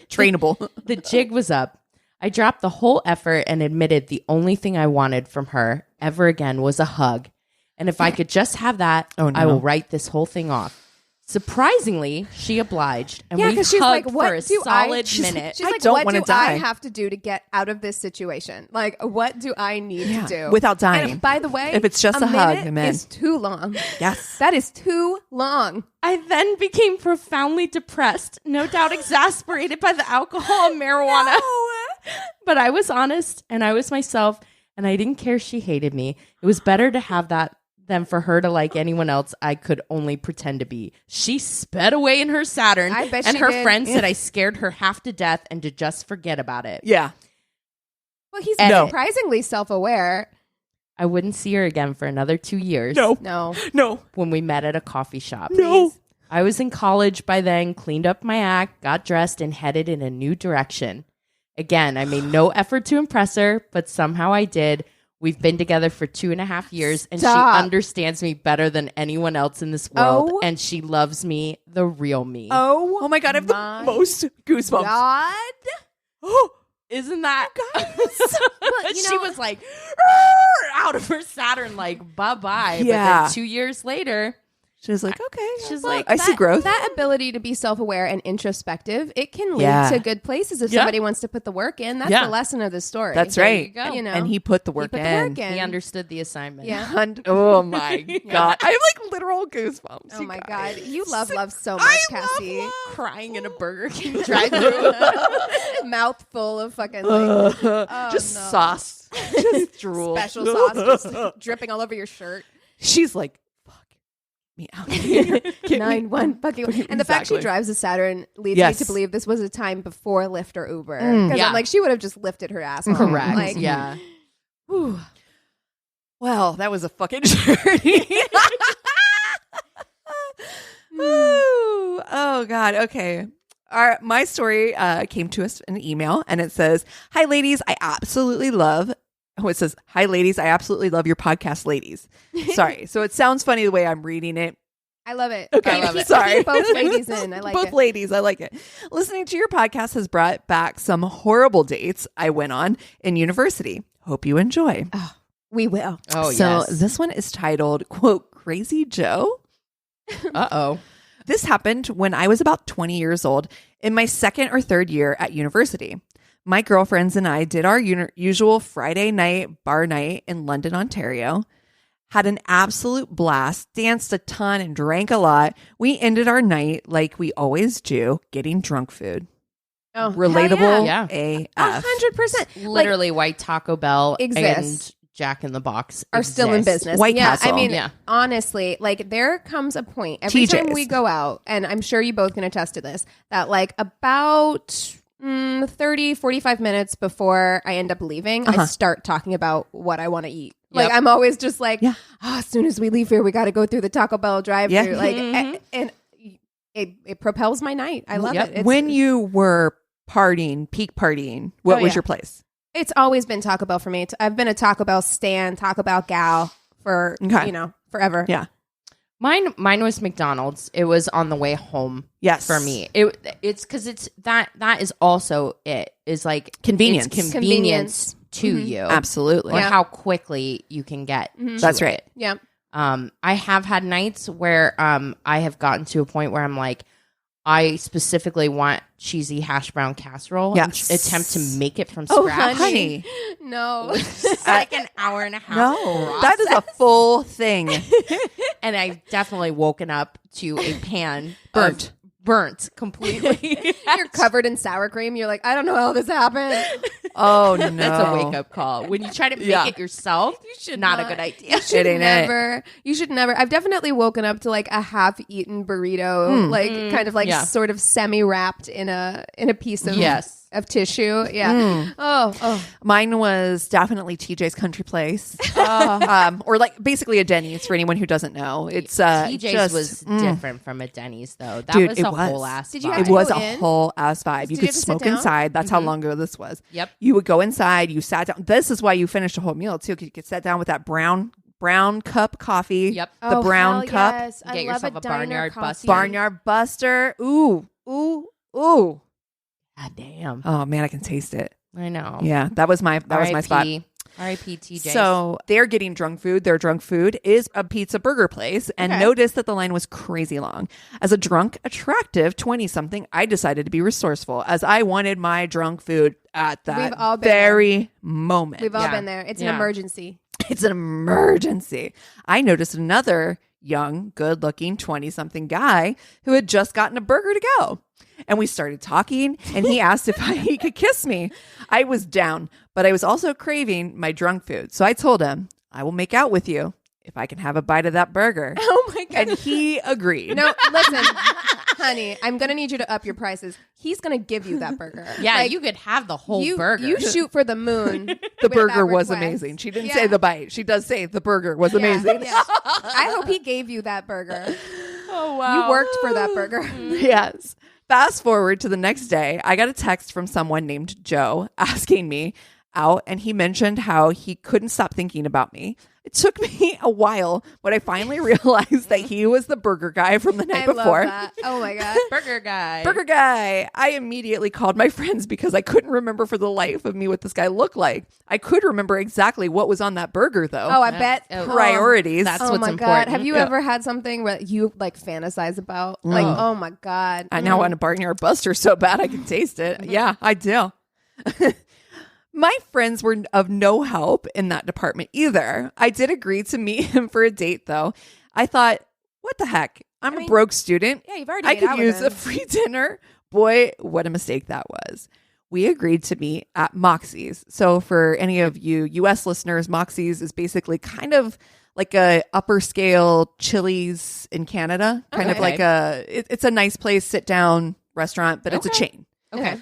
Trainable. The jig was up. I dropped the whole effort and admitted the only thing I wanted from her ever again was a hug. And if I could just have that, Oh, no. I will write this whole thing off. Surprisingly, she obliged, and Yeah, we because she's hugged like, what for a do solid she's minute. She's I like, don't what wanna do I die. have to do to get out of this situation? Like, what do I need to do? Without dying. And by the way, If it's just a hug, minute amen. is too long. Yes. That is too long. I then became profoundly depressed, no doubt exasperated by the alcohol and marijuana. But I was honest, and I was myself, and I didn't care she hated me. It was better to have that than for her to like anyone else I could only pretend to be. She sped away in her Saturn, I bet and she her did. friend said I scared her half to death and to just forget about it. Yeah. Well, he's No. surprisingly self-aware. I wouldn't see her again for another 2 years. No. No. When we met at a coffee shop. No. I was in college by then, cleaned up my act, got dressed, and headed in a new direction. Again, I made no effort to impress her, but somehow I did. We've been together for 2.5 years, and Stop. she understands me better than anyone else in this world, Oh. and she loves me, the real me. Oh my God. I have My the most goosebumps. God. Oh, Isn't that? But, you she know- was like, "Arr!" out of her Saturn, like, bye-bye. But Yeah. then 2 years later, she was like, okay. she's Well, like, I see growth. That ability to be self-aware and introspective, it can lead Yeah. to good places if Yeah. somebody wants to put the work in. That's Yeah. the lesson of the story. That's There right. you go. You know, And he put the work put in. the work in. he understood the assignment. Yeah. Oh my God. I have like literal goosebumps. Oh you my guys. God, you love so much, Cassie. Crying in a Burger King drive-thru. Mouth full of fucking like, Just no. sauce. Just drool. special sauce just dripping all over your shirt. She's like, fuck me out of here. Get me 9-1 fucking. And the fact she Exactly. drives a Saturn leads Yes. me to believe this was a time before Lyft or Uber. Because Yeah. I'm like, she would have just lifted her ass home. Correct. Like, Yeah. Whew. Well, that was a fucking journey. Ooh. Oh God. Okay. my story came to us in an email, and it says, "Hi, ladies. I absolutely love." Oh, it says, "Hi, ladies. I absolutely love your podcast, ladies." Sorry. So it sounds funny the way I'm reading it. I love it. Okay, I love it. sorry. Keep both ladies in. I like Both it. ladies. I like it. Listening to your podcast has brought back some horrible dates I went on in university. Hope you enjoy. We will. Oh, So yes. this one is titled, quote, Crazy Joe. Uh-oh. This happened when I was about 20 years old in my second or third year at university. My girlfriends and I did our usual Friday night bar night in London, Ontario. Had an absolute blast, danced a ton, and drank a lot. We ended our night like we always do, getting drunk food. Oh, Relatable yeah. AF. 100%. Literally, white Taco Bell Exists. and Jack in the Box Are still in exist. business. White yeah, Castle. I mean, Yeah. honestly, like there comes a point every time TJ's. we go out, and I'm sure you both can attest to this, that like about 30, 45 minutes before I end up leaving, I start talking about what I want to eat. Like Yep. I'm always just like, Yeah. as soon as we leave here, we got to go through the Taco Bell drive-thru. Yeah. Like, and it propels my night. I love Yep. it. It's, When you were partying, peak partying, what Oh, was yeah. your place? It's always been Taco Bell for me. I've been a Taco Bell stan, Taco Bell gal for, Okay. forever. Yeah. Mine was McDonald's. It was on the way home. Yes. For me, it's because it's that is also it is like Convenience. it's convenience to you, Absolutely. or Yeah. how quickly you can get. to That's it. right. Yeah. I have had nights where I have gotten to a point where I'm like, I specifically want cheesy hash brown casserole. Yes. And attempt to make it from Oh, scratch. Honey. No. It's like an hour and a half. No, that is a full thing. And I've definitely woken up to a pan Burnt. burnt completely. You're covered in sour cream. You're like, I don't know how this happened. Oh, no. That's a wake up call. When you try to make Yeah. it yourself, should not a not. good idea. It ain't it. You should never. I've definitely woken up to like a half-eaten burrito, like kind of like Yeah. sort of semi-wrapped in a piece of Yes. of tissue. Yeah. Oh. Mine was definitely TJ's Country Place, or like basically a Denny's for anyone who doesn't know. It's TJ's just, was different from a Denny's, though. That Dude, was it a was. whole ass. Did you vibe. have It to was go a in? whole ass vibe. You Did you could have to sit smoke down? inside. That's how long ago this was. Yep. You would go inside. You sat down. This is why you finished a whole meal too. 'Cause you could sit down with that brown cup coffee. Yep. The brown hell cup. Yes. I Get love yourself a diner Barnyard coffee. Buster. Barnyard Buster. Ooh. God damn. Oh man, I can taste it. I know. Yeah, that was my spot. R.I.P. TJ. So they're getting drunk food. Their drunk food is a pizza burger place, and Okay. noticed that the line was crazy long. As a drunk, attractive 20-something, I decided to be resourceful as I wanted my drunk food at We've that all been very moment. We've all Yeah. been there. It's an Yeah. emergency. It's an emergency. I noticed another young, good-looking 20-something guy who had just gotten a burger to go. And we started talking, and he asked if he could kiss me. I was down, but I was also craving my drunk food. So I told him, I will make out with you if I can have a bite of that burger. Oh my god. And he agreed. No, listen, honey, I'm gonna need you to up your prices. He's gonna give you that burger. yeah, Like, you could have the whole you, burger. You shoot for the moon. The with burger that was request. amazing. She didn't Yeah. say the bite. She does say the burger was amazing. Yeah. I hope he gave you that burger. oh wow. You worked for that burger. Yes. Fast forward to the next day, I got a text from someone named Joe asking me out, and he mentioned how he couldn't stop thinking about me. It took me a while, but I finally realized that he was the burger guy from the night I before. love that. Oh my god. Burger guy. Burger guy. I immediately called my friends because I couldn't remember for the life of me what this guy looked like. I could remember exactly what was on that burger, though. Oh, I bet. Priorities. That's Oh what's my important. god. Have you Yeah. ever had something where you like fantasize about? Like, oh my god. I now want a Barnyard Buster so bad I can taste it. Yeah, I do. My friends were of no help in that department either. I did agree to meet him for a date, though. I thought, what the heck? I'm a broke student. Yeah, you've already I made out could with use him. a free dinner. Boy, what a mistake that was. We agreed to meet at Moxie's. So for any of you U.S. listeners, Moxie's is basically kind of like a upper scale Chili's in Canada. Kind of Okay. like it's a nice place, sit down restaurant, but it's a chain. Okay.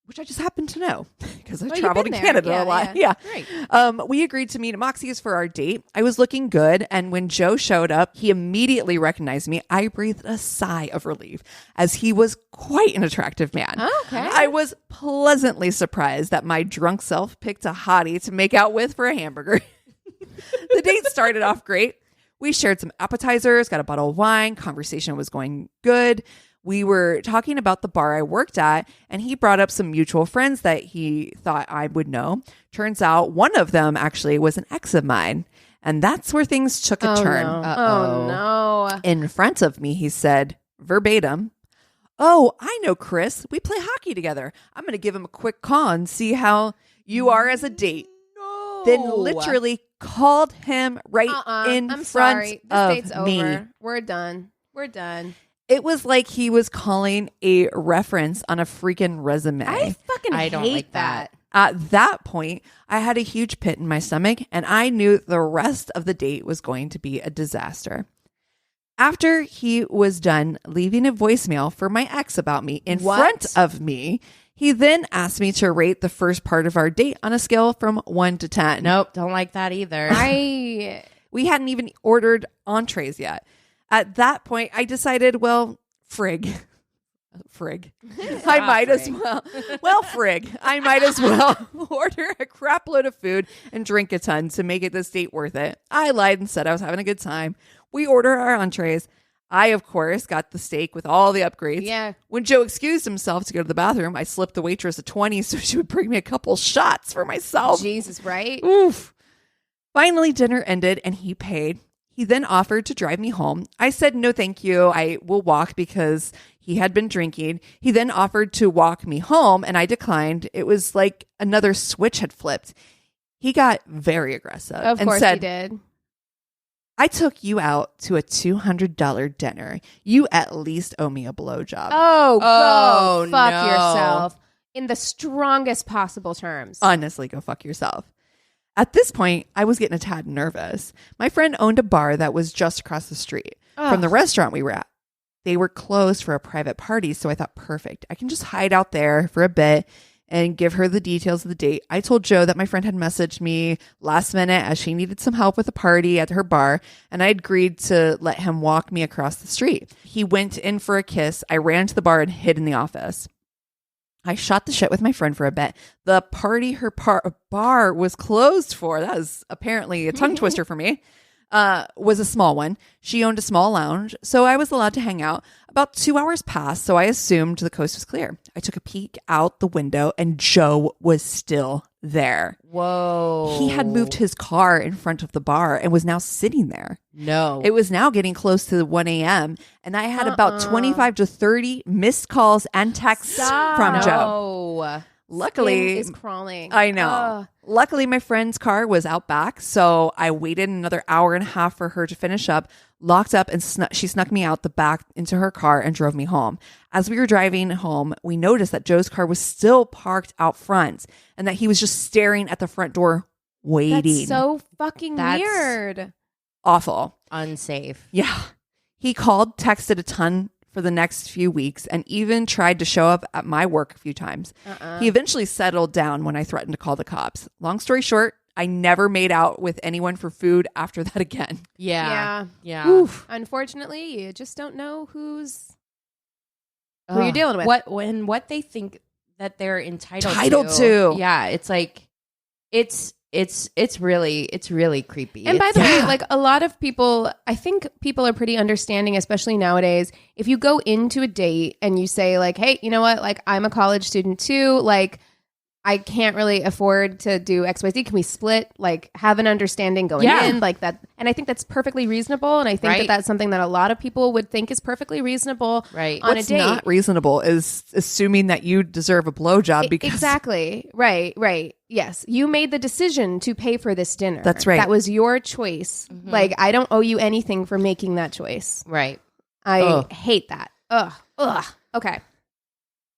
Which I just happen to know because I Well, traveled you've in been there. Canada a lot. Yeah. Right. We agreed to meet at Moxie's for our date. I was looking good, and when Joe showed up, he immediately recognized me. I breathed a sigh of relief, as he was quite an attractive man. Okay. I was pleasantly surprised that my drunk self picked a hottie to make out with for a hamburger. The date started off great. We shared some appetizers, got a bottle of wine. Conversation was going good. We were talking about the bar I worked at, and he brought up some mutual friends that he thought I would know. Turns out one of them actually was an ex of mine. And that's where things took a turn. No. Uh-oh. Oh, no. In front of me, he said, verbatim, "Oh, I know Chris. We play hockey together. I'm going to give him a quick call and see how you are as a date." Then literally called him right in I'm front sorry. This of date's me. over. We're done. We're done. It was like he was calling a reference on a freaking resume. I fucking I don't hate like that. At that point, I had a huge pit in my stomach, and I knew the rest of the date was going to be a disaster. After he was done leaving a voicemail for my ex about me in front of me, he then asked me to rate the first part of our date on a scale from 1 to 10. Nope, don't like that either. We hadn't even ordered entrees yet. At that point, I decided, well, frig. I might as well. Well, frig. I might as well order a crap load of food and drink a ton to make it this date worth it. I lied and said I was having a good time. We ordered our entrees. I, of course, got the steak with all the upgrades. Yeah. When Joe excused himself to go to the bathroom, I slipped the waitress a 20 so she would bring me a couple shots for myself. Jesus, right? Oof. Finally, dinner ended and he paid. He then offered to drive me home. I said, no, thank you. I will walk because he had been drinking. He then offered to walk me home and I declined. It was like another switch had flipped. He got very aggressive. Of and course said, he did. I took you out to a $200 dinner. You at least owe me a blowjob. Oh, Oh, go fuck no. yourself in the strongest possible terms. Honestly, go fuck yourself. At this point, I was getting a tad nervous. My friend owned a bar that was just across the street from the restaurant we were at. They were closed for a private party, so I thought, perfect. I can just hide out there for a bit and give her the details of the date. I told Joe that my friend had messaged me last minute as she needed some help with a party at her bar, and I agreed to let him walk me across the street. He went in for a kiss. I ran to the bar and hid in the office. I shot the shit with my friend for a bit. The party her bar was closed for, that was apparently a tongue twister for me, was a small one. She owned a small lounge, so I was allowed to hang out. About 2 hours passed, so I assumed the coast was clear. I took a peek out the window, and Joe was still there. Whoa. He had moved his car in front of the bar and was now sitting there. No. It was now getting close to 1 a.m., and I had about 25 to 30 missed calls and texts from Joe. No. Luckily, Skin is crawling. I know. Ugh. Luckily, my friend's car was out back, so I waited another hour and a half for her to finish up, locked up, and she snuck me out the back into her car and drove me home. As we were driving home, we noticed that Joe's car was still parked out front and that he was just staring at the front door waiting. That's so fucking That's- weird. Awful. Unsafe. Yeah. He called, texted a ton for the next few weeks, and even tried to show up at my work a few times. He eventually settled down when I threatened to call the cops. Long story short, I never made out with anyone for food after that again. Yeah. Oof. Unfortunately, you just don't know who you're dealing with. What they think that they're Entitled to. Yeah, it's like it's really creepy. And by the way, Yeah. like a lot of people, I think people are pretty understanding, especially nowadays. If you go into a date and you say like, hey, you know what? Like I'm a college student too. Like I can't really afford to do XYZ. Can we split? Like have an understanding going in like that. And I think that's perfectly reasonable. And I think that that's something that a lot of people would think is perfectly reasonable on What's a date. not reasonable is assuming that you deserve a blowjob because Exactly. Right. Yes. You made the decision to pay for this dinner. That's right. That was your choice. Like, I don't owe you anything for making that choice. right. I hate that. Ugh. Okay.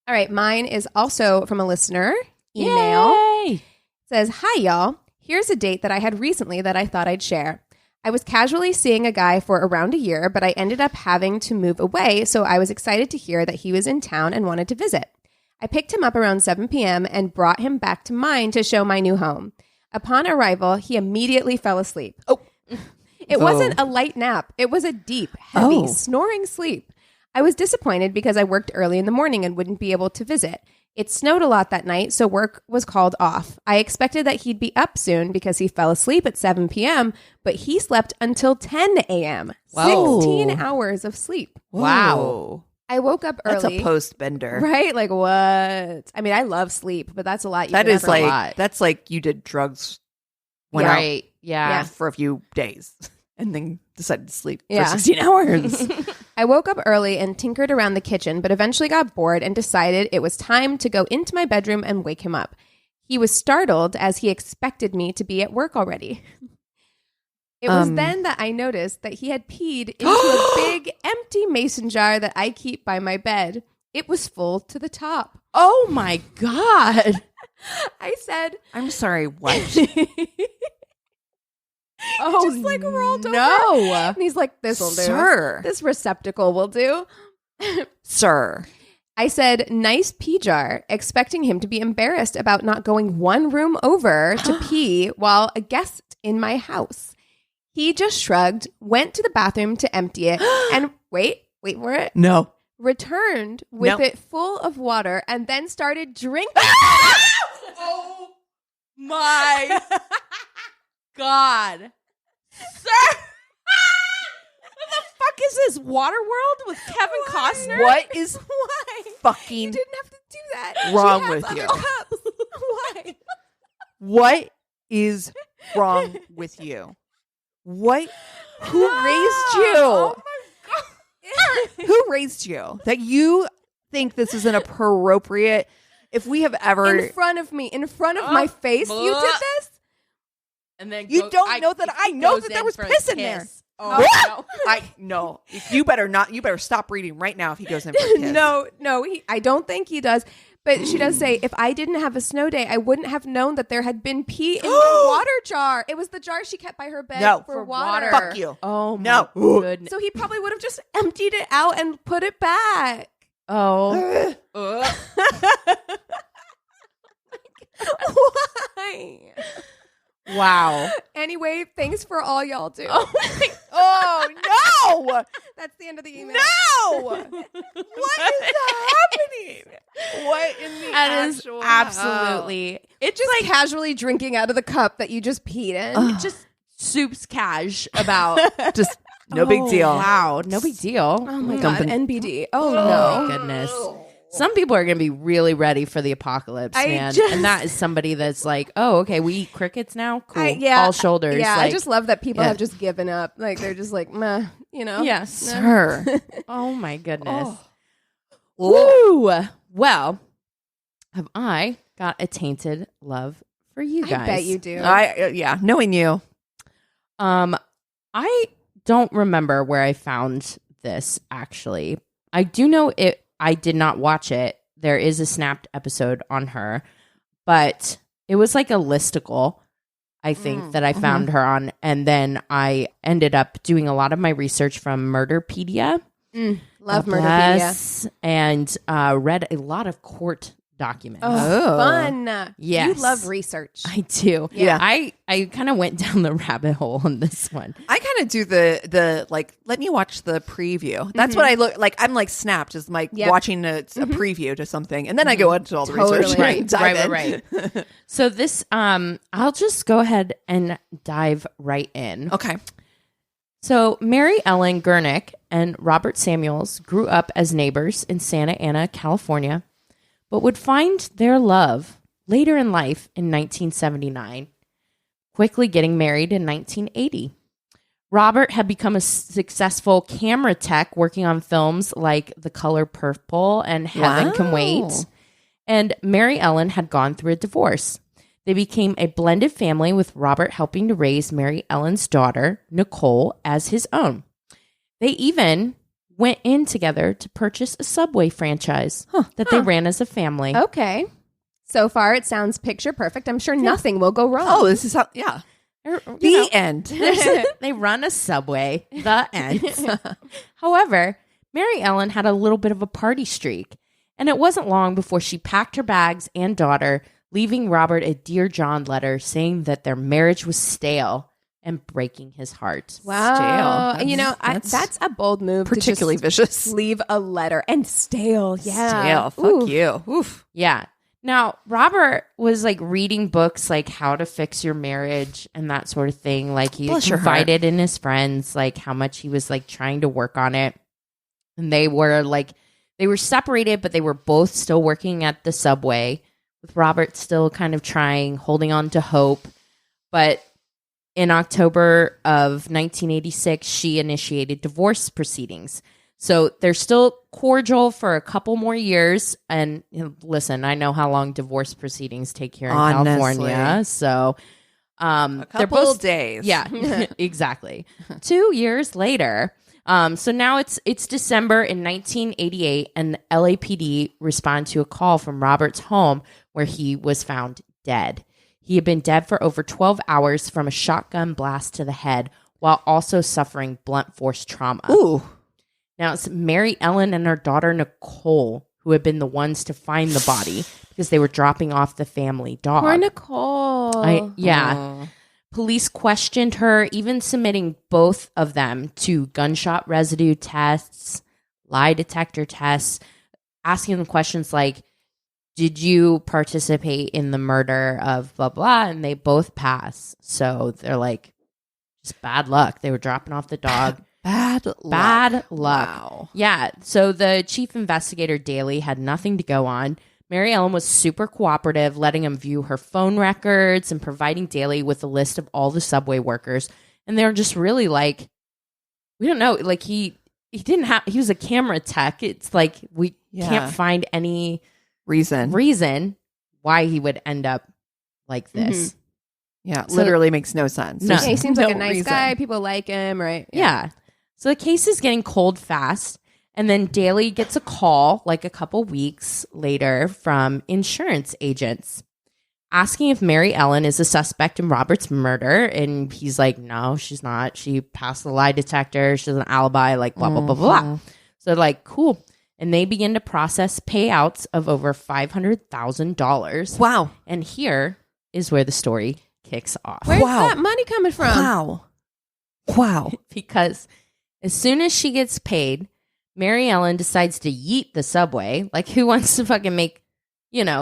All right. Mine is also from a listener email. Yay! It says, hi, y'all. Here's a date that I had recently that I thought I'd share. I was casually seeing a guy for around a year, but I ended up having to move away, so I was excited to hear that he was in town and wanted to visit. I picked him up around 7 p.m. and brought him back to mine to show my new home. Upon arrival, he immediately fell asleep. Oh. It wasn't a light nap. It was a deep, heavy, snoring sleep. I was disappointed because I worked early in the morning and wouldn't be able to visit. It snowed a lot that night, so work was called off. I expected that he'd be up soon because he fell asleep at 7 p.m., but he slept until 10 a.m. Whoa. 16 hours of sleep. Wow. I woke up early. That's a post bender. Right? Like, what? I mean, I love sleep, but that's a lot. That is like, that's like you did drugs, went out Yeah. for a few days, and then decided to sleep Yeah. for 16 hours. I woke up early and tinkered around the kitchen, but eventually got bored and decided it was time to go into my bedroom and wake him up. He was startled as he expected me to be at work already. It was then that I noticed that he had peed into a big empty mason jar that I keep by my bed. It was full to the top. Oh my God. I said, I'm sorry, what? oh, just like rolled over. No. And he's like, this'll do. Sir. This receptacle will do. Sir. I said, nice pee jar, expecting him to be embarrassed about not going one room over to pee while a guest in my house. He just shrugged, went to the bathroom to empty it, and wait for it, No. returned with No. it full of water, and then started drinking. Oh my God. Sir. What the fuck is this? Waterworld with Kevin Costner? What is Why? fucking You didn't have to do that. wrong She has with other you? cups. Why? What is wrong with you? What? Who raised you? Oh my God. Who raised you? That you think this is an appropriate? If we have ever, In front of me, in front of my face, you did this? And then You don't know that I know that there was piss in there. Oh, no. You better stop reading right now if he goes in for a kiss. No, I don't think he does. But she does say, if I didn't have a snow day, I wouldn't have known that there had been pee in my water jar. It was the jar she kept by her bed No. for For water. water. Fuck you. Oh No. my goodness. So he probably would have just emptied it out and put it back. Oh. Why? Wow. Anyway, thanks for all y'all do. Oh no! That's the end of the email. No! What is happening? What in the That is actual absolutely. It's just like casually drinking out of the cup that you just peed in. It just soups cash about. just no big deal. Wow. No big deal. Oh my God, Dumping- NBD. Oh Oh no. my goodness. Some people are going to be really ready for the apocalypse, man. And that is somebody that's like, oh, okay, we eat crickets now? Cool. All shoulders. Yeah, like, I just love that people Yeah. have just given up. Like, they're just like, meh, you know? Yes. Sir. Oh, my goodness. Oh. Woo! Well, have I got a tainted love for you guys? I bet you do. Yeah, knowing you. I don't remember where I found this, actually. I do know it. I did not watch it. There is a snapped episode on her, but it was like a listicle, I think, that I found her on. And then I ended up doing a lot of my research from Murderpedia. Love God Murderpedia. bless, and read a lot of court documents. Oh, fun. Yes. You love research. I do. Yeah. I kind of went down the rabbit hole on this one. I kind of do the like, let me watch the preview. That's what I look like. I'm like snapped as like watching a preview to something. And then I go into all the research. Totally. And dive in. Right. So this, I'll just go ahead and dive right in. Okay. So Mary Ellen Gurnick and Robert Samuels grew up as neighbors in Santa Ana, California, but would find their love later in life in 1979, quickly getting married in 1980. Robert had become a successful camera tech working on films like The Color Purple and Heaven Can Wait. And Mary Ellen had gone through a divorce. They became a blended family with Robert helping to raise Mary Ellen's daughter, Nicole, as his own. They even went in together to purchase a Subway franchise that they ran as a family. Okay. So far, it sounds picture perfect. I'm sure nothing will go wrong. Oh, this is how, yeah. The end. They run a Subway. The end. However, Mary Ellen had a little bit of a party streak, And it wasn't long before she packed her bags and daughter, leaving Robert a Dear John letter saying that their marriage was stale and breaking his heart. Wow. Stale. You know, that's a bold move. Particularly to just vicious. leave a letter. And stale. Yeah. Stale. Fuck you. Oof. Yeah. Now, Robert was like reading books like How to Fix Your Marriage and that sort of thing. Like he confided in his friends, like how much he was like trying to work on it. And they were separated, but they were both still working at the Subway, with Robert still kind of trying, holding on to hope. But in October of 1986, she initiated divorce proceedings. So they're still cordial for a couple more years. And listen, I know how long divorce proceedings take here in California. So a they're couple both days. Yeah, exactly. 2 years later. So now it's December in 1988, and LAPD respond to a call from Robert's home where he was found dead. He had been dead for over 12 hours from a shotgun blast to the head, while also suffering blunt force trauma. Ooh. Now it's Mary Ellen and her daughter Nicole who had been the ones to find the body because they were dropping off the family dog. Poor Nicole. Yeah. Police questioned her, even submitting both of them to gunshot residue tests, lie detector tests, asking them questions like, did you participate in the murder of blah, blah? And they both pass. So they're like, just bad luck. They were dropping off the dog. Bad luck. Wow. Yeah. So the chief investigator, Daly, had nothing to go on. Mary Ellen was super cooperative, letting him view her phone records and providing Daly with a list of all the Subway workers. And they were just really like, we don't know. Like he was a camera tech. It's like we can't find any reason why he would end up like this. Mm-hmm. Yeah, so, literally makes no sense. No. Yeah, he seems like a nice guy. People like him, right? Yeah. So the case is getting cold fast. And then Daly gets a call like a couple weeks later from insurance agents asking if Mary Ellen is a suspect in Robert's murder. And he's like, no, she's not. She passed the lie detector. She has an alibi, like blah, blah, blah, blah. So they're like, cool. And they begin to process payouts of over $500,000. Wow. And here is where the story kicks off. Where's that money coming from? Wow. Because as soon as she gets paid, Mary Ellen decides to yeet the Subway. Like, who wants to fucking make,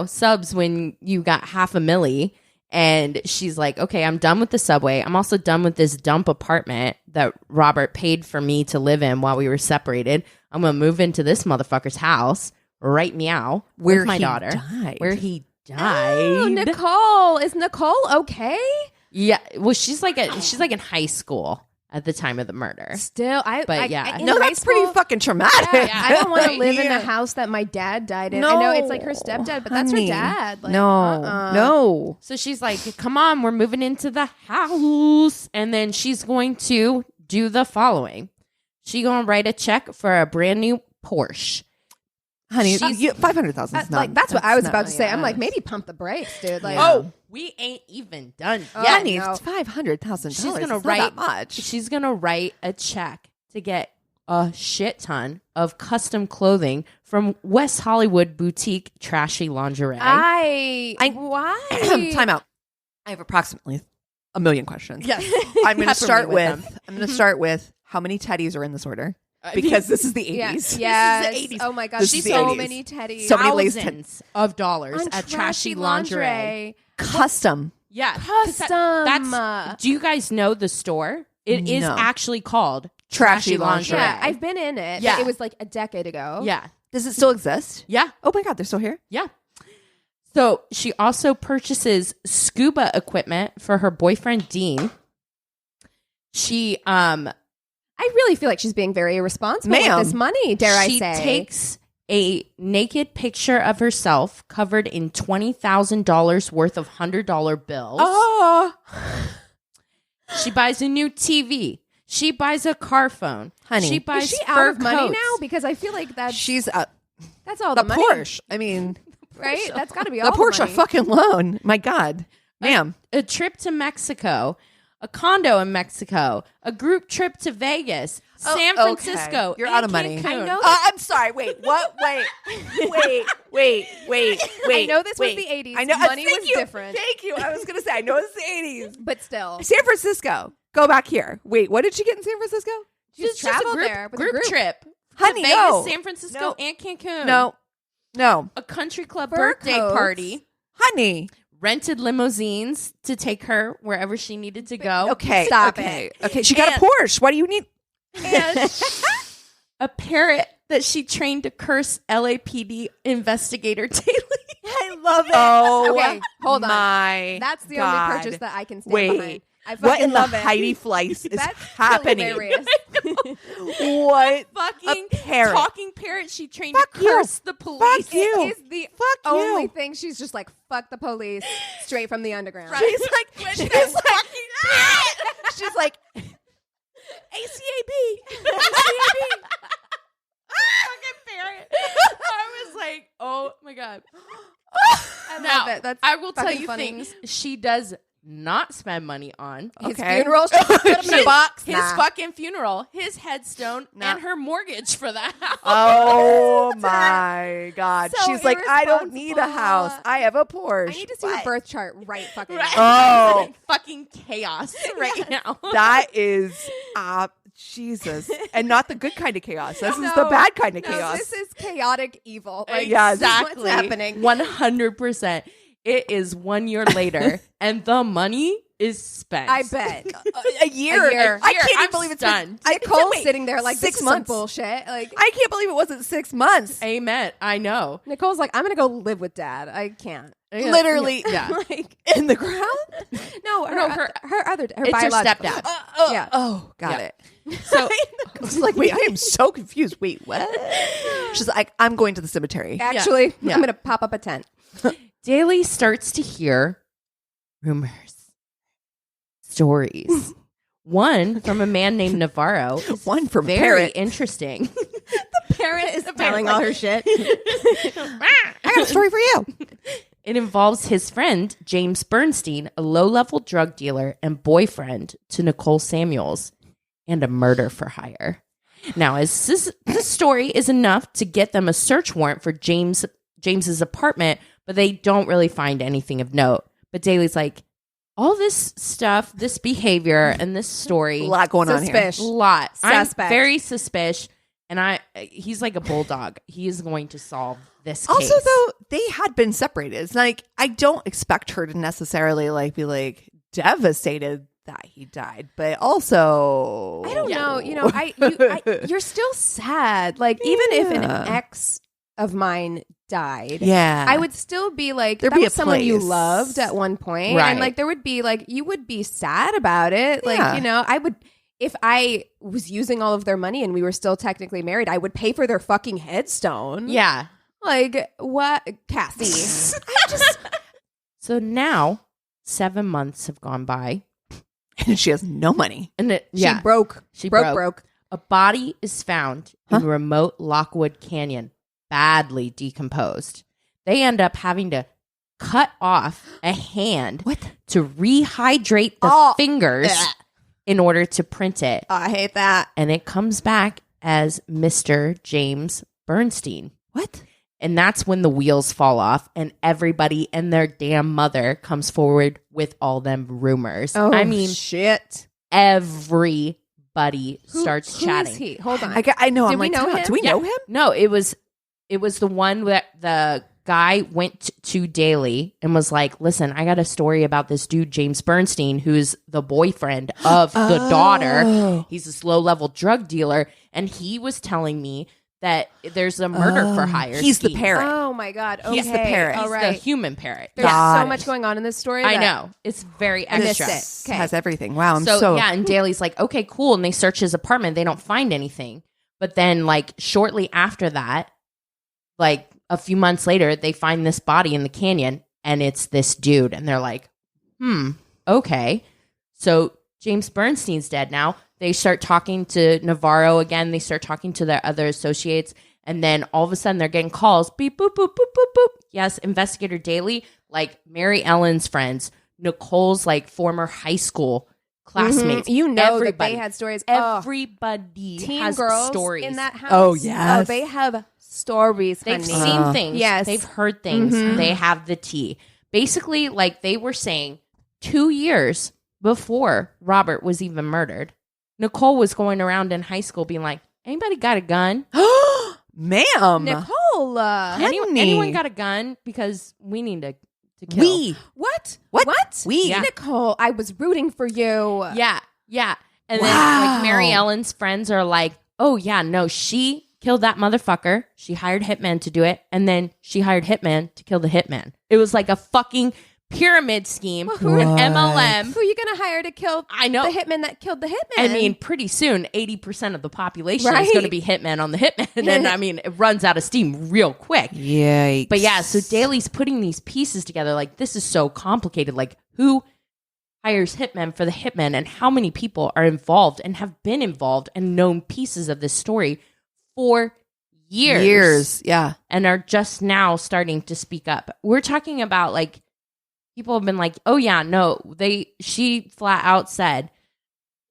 subs when you got $500,000? And she's like, okay, I'm done with the Subway. I'm also done with this dump apartment that Robert paid for me to live in while we were separated. I'm going to move into this motherfucker's house right meow with my daughter. Where he died. Oh, Nicole. Is Nicole okay? Yeah. Well, she's like in high school at the time of the murder. Still, that's pretty fucking traumatic. Yeah, I don't want to live in the house that my dad died in. No, I know it's like her stepdad, but that's her dad. Like, no. So she's like, come on, we're moving into the house. And then she's going to do the following. She's going to write a check for a brand new Porsche. Honey, $500,000 that's what I was about to say. I'm like, maybe pump the brakes, dude. Like, we ain't even done yet. Honey, it's $500,000. She's gonna write that much. She's gonna write a check to get a shit ton of custom clothing from West Hollywood boutique trashy lingerie. Why? Time out. I have approximately a million questions. Yes. I'm going to start with how many teddies are in this order? Because this is the 80s. Yes. This is the 80s. Oh my gosh. This is the So 80s. many teddies. So many lace Thousands of dollars at trashy lingerie. Custom. Yeah. Custom. Do you guys know the store? It is actually called Trashy Lingerie. Yeah, I've been in it. Yeah. It was like a decade ago. Yeah. Does it still exist? Yeah. Oh my God, they're still here? Yeah. So she also purchases scuba equipment for her boyfriend, Dean. She, I really feel like she's being very irresponsible with this money, dare I say. She takes a naked picture of herself covered in $20,000 worth of $100 bills. Oh. She buys a new TV. She buys a car phone. Honey, she buys is she fur out of money coats. now? Because I feel like that's all the the money. Porsche. I mean, right? That's got to be the all Porsche the money. fucking loan. My God, ma'am. A trip to Mexico, a condo in Mexico, a group trip to Vegas, San Francisco. Okay. You're and out of money. Cancun. I know I'm sorry. Wait. What? Wait. I know this was the 80s. I know. Money Thank was you. different. Thank you. I was going to say, I know it's the 80s. But still. San Francisco. Go back here. Wait, what did she get in San Francisco? Just Just a traveled group, there with a group group. trip. Honey, to Vegas, no. San Francisco, No. and Cancun. No. A country club Fur birthday coats. party. Honey. Rented limousines to take her wherever she needed to go. Okay. Stop okay. it. Okay. She got a Porsche. Why do you need? And a parrot that she trained to curse LAPD investigator daily. I love it. Oh, Okay, hold on. my That's the God. only purchase that I can stand Wait. behind. I What fucking in the love it. Heidi Fleiss is That's happening? hilarious. What? Fucking A parrot. talking parrot she trained Fuck to you. curse the police. Fuck you. It is the Fuck only you. thing she's just like, fuck the police, straight from the underground. She's like, she's like, she's like, ACAB. Fucking parrot. I was like, oh my God. I Now, love it. That's I will tell fucking you funny. things she does not spend money on. His Okay. funeral, she put him in a box. His Nah. fucking funeral, his headstone, Nah. and her mortgage for the house. oh my God. So She's like, I don't need a irresponsible. house. I have a Porsche. I need to see your What? birth chart right fucking Right. now. Oh, Fucking chaos right now. that is, Jesus. And not the good kind of chaos. This is the No, bad kind of no, chaos. This is chaotic evil. Like, Yes. this is Exactly. what's happening. 100%. It is 1 year later, and the money is spent. I bet. a year. A year. I can't even I'm believe it's stunned. Nicole's wait, sitting there like 6 this months. is some bullshit. Like I can't believe it wasn't 6 months. Amen. I know. Nicole's like, I'm gonna go live with Dad. I can't. Literally, Yeah. Like in the ground. no, No, her other her It's her biological. stepdad. Yeah. Oh, got Yeah. it. So It's like, wait, I am so confused. Wait, what? She's like, I'm going to the cemetery. Actually, Yeah. I'm gonna pop up a tent. Daly starts to hear rumors, stories. One from a man named Navarro. is One from very Parrot. interesting. Parrot is telling all her shit. I got a story for you. It involves his friend, James Bernstein, a low-level drug dealer and boyfriend to Nicole Samuels, and a murder for hire. Now, as this story is enough to get them a search warrant for James's apartment, but they don't really find anything of note. But Daly's like, all this stuff, this behavior, and this story, A lot going on here. Suspicious. a lot. Suspect. I'm very suspicious, and he's like a bulldog. He is going to solve this case. Also, though, they had been separated. It's like, I don't expect her to necessarily like be like devastated that he died, but also I don't know. You know, you're still sad. Like even if an Yeah. ex of mine died, yeah, I would still be like, There'd that be was a someone you place. loved at one point, Right. and like there would be like you would be sad about it. Like Yeah. you know, I would if I was using all of their money and we were still technically married, I would pay for their fucking headstone. Yeah. Like what, Cassie? So now 7 months have gone by, and she has no money. and She broke. She broke. A body is found in a remote Lockwood Canyon, badly decomposed. They end up having to cut off a hand to rehydrate the fingers in order to print it. I hate that. And it comes back as Mr. James Bernstein. What? And that's when the wheels fall off and everybody and their damn mother comes forward with all them rumors. Oh, I mean, shit. everybody starts Who chatting. is he? Hold on. I know. Did I'm we like, know "Huh, him? do we know him? No, it was the one that the guy went to Daly and was like, listen, I got a story about this dude, James Bernstein, who's the boyfriend of the daughter. He's this low-level drug dealer. And he was telling me that there's a murder for hire. He's the scheme. parrot. Oh my god. Okay. He's the parrot. All He's right. the human parrot. There's Got so it. much going on in this story. I that- know. It's very I missed extra. it. Okay. Has everything. Wow. I'm So yeah, and Daly's like, okay, cool. And they search his apartment. They don't find anything. But then like shortly after that, like a few months later, they find this body in the canyon and it's this dude. And they're like, okay. So James Bernstein's dead now. They start talking to Navarro again. They start talking to their other associates. And then all of a sudden they're getting calls. Beep, boop, boop, boop, boop, boop. Yes, Investigator Daly, like Mary Ellen's friends, Nicole's like former high school classmates. You know that everybody they had stories. Everybody Teen has girls stories in that house. Oh, yes. Oh, they have stories. They've honey. seen things. Yes. They've heard things. They have the tea. Basically, like they were saying, 2 years before Robert was even murdered, Nicole was going around in high school being like, anybody got a gun? Ma'am. Nicole. Anyone got a gun? Because we need to kill. What? What? We? Yeah. Nicole, I was rooting for you. Yeah. And then Wow. like Mary Ellen's friends are like, oh yeah, no, she killed that motherfucker. She hired hitmen to do it. And then she hired hitman to kill the hitman. It was like a fucking pyramid scheme. Well, An MLM. Who are you going to hire to kill I know. the hitman that killed the hitman? I mean, pretty soon, 80% of the population is Right. going to be hitman on the hitman. And I mean, it runs out of steam real quick. Yikes. But yeah, so Daly's putting these pieces together. Like, this is so complicated. Like, who hires hitmen for the hitmen, and how many people are involved and have been involved and known pieces of this story for years. Yeah. And are just now starting to speak up. We're talking about like people have been like, oh yeah, no, she flat out said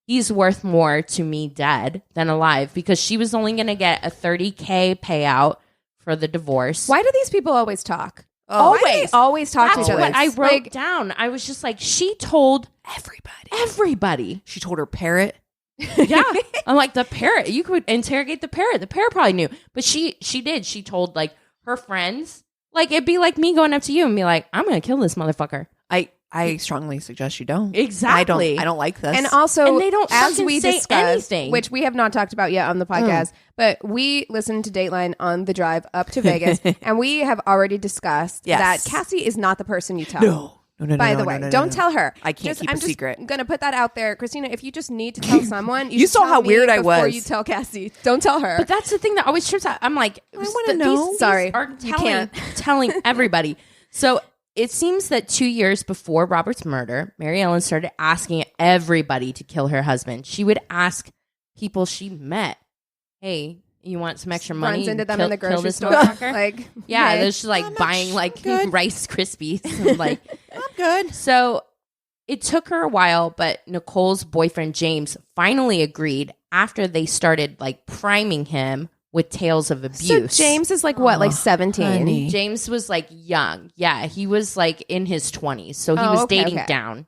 he's worth more to me dead than alive, because she was only going to get a $30,000 payout for the divorce. why do these people always talk? Oh, Why do they always talk to That's each other? what I It's wrote like, down. I was just like, she told everybody. She told her parrot. Yeah. I'm like, the parrot, you could interrogate the parrot. The parrot probably knew. But she did. She told like her friends. Like, it'd be like me going up to you and be like, I'm going to kill this motherfucker. I strongly suggest you don't. Exactly. I don't like this. And also, And they don't as fucking we say discussed, anything. which we have not talked about yet on the podcast, but we listened to Dateline on the drive up to Vegas, and we have already discussed Yes. that Cassie is not the person you tell. no. By the way, don't tell her. I can't keep I'm a secret. I'm going to put that out there. Christina, if you just need to tell someone, you You should saw tell how me weird I before was. you tell Cassie. Don't tell her. But that's the thing that always trips out. I'm like, I wanna know. Sorry, are you can't. telling everybody. So it seems that 2 years before Robert's murder, Mary Ellen started asking everybody to kill her husband. She would ask people she met, hey, you want some extra money? Runs into them Kill- in the kill grocery this store. motherfucker? Like, Yeah, okay. they're just like buying like Rice Krispies. And, like, I'm good. so it took her a while, but Nicole's boyfriend James finally agreed after they started like priming him with tales of abuse. So James is like what, like 17? honey. James was like young. Yeah, he was like in his 20s. So he Oh, was okay, dating okay. down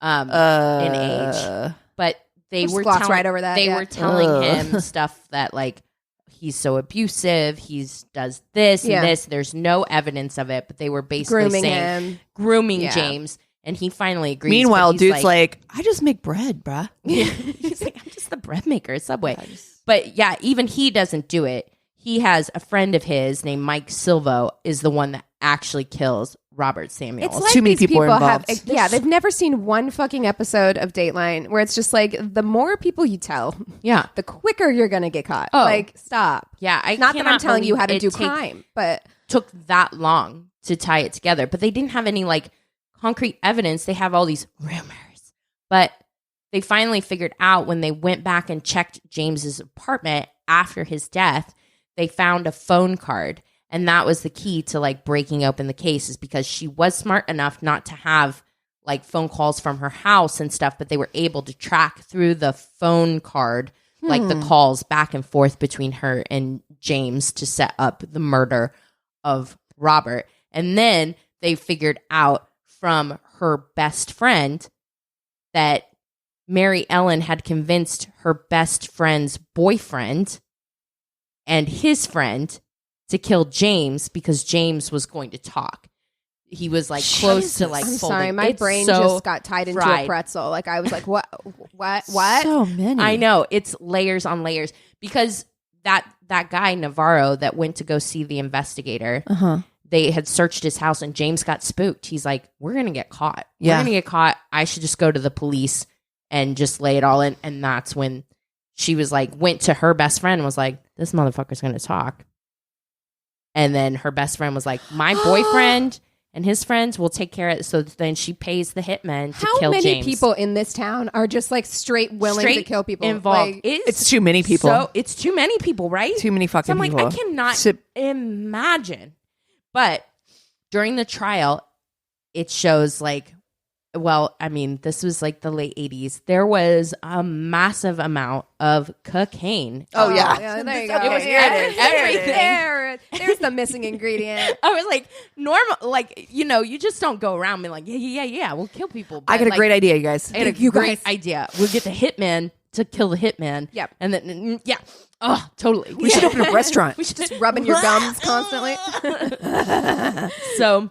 in age. But they Just were gloss telling, right over that, They yeah. were telling Ugh. him stuff that like he's so abusive, he's does this Yeah. and this. There's no evidence of it, but they were basically Grooming saying him. grooming Yeah. James, and he finally agrees. Meanwhile, but he's dude's like, I just make bread, bruh. yeah. He's like, I'm just the bread maker at Subway. But yeah, even he doesn't do it. He has a friend of his named Mike Silvo is the one that actually kills Robert Samuels. It's like Too many these people are have, involved. yeah, they've never seen one fucking episode of Dateline where it's just like the more people you tell, yeah. the quicker you're gonna get caught. Oh. Like, stop. Yeah. I Not that I'm cannot telling you how to believe do it crime, but took that long to tie it together, but they didn't have any like concrete evidence. They have all these rumors, but they finally figured out when they went back and checked James's apartment after his death, they found a phone card. And that was the key to like breaking open the case, is because she was smart enough not to have like phone calls from her house and stuff, but they were able to track through the phone card, like the calls back and forth between her and James to set up the murder of Robert. And then they figured out from her best friend that Mary Ellen had convinced her best friend's boyfriend and his friend to kill James because James was going to talk. He was like close to like I'm folding. sorry, my It's brain so just got tied into a fried. pretzel. Like I was like, what? So many. I know, it's layers on layers, because that guy Navarro that went to go see the investigator, they had searched his house and James got spooked. He's like, we're gonna get caught. Yeah. We're gonna get caught. I should just go to the police and just lay it all in. And that's when she was like, went to her best friend and was like, this motherfucker's gonna talk. And then her best friend was like, my boyfriend and his friends will take care of it. So then she pays the hitman to How kill many James. people in this town are just like straight willing to Straight kill people? involved. Like, It's too many people. So it's too many people, right? Too many fucking So I'm like, people. I cannot So- imagine. But during the trial, it shows like well, I mean, this was like the late 80s. There was a massive amount of cocaine. Oh, yeah. There you go. It was everything. There's the missing ingredient. I was like, normal, like, you just don't go around being like, yeah, we'll kill people. I got a great idea, you guys. I had a great idea. We'll get the hitman to kill the hitman. Yep. And then, oh, totally. We should open a restaurant. We should just rubbing your gums constantly. So,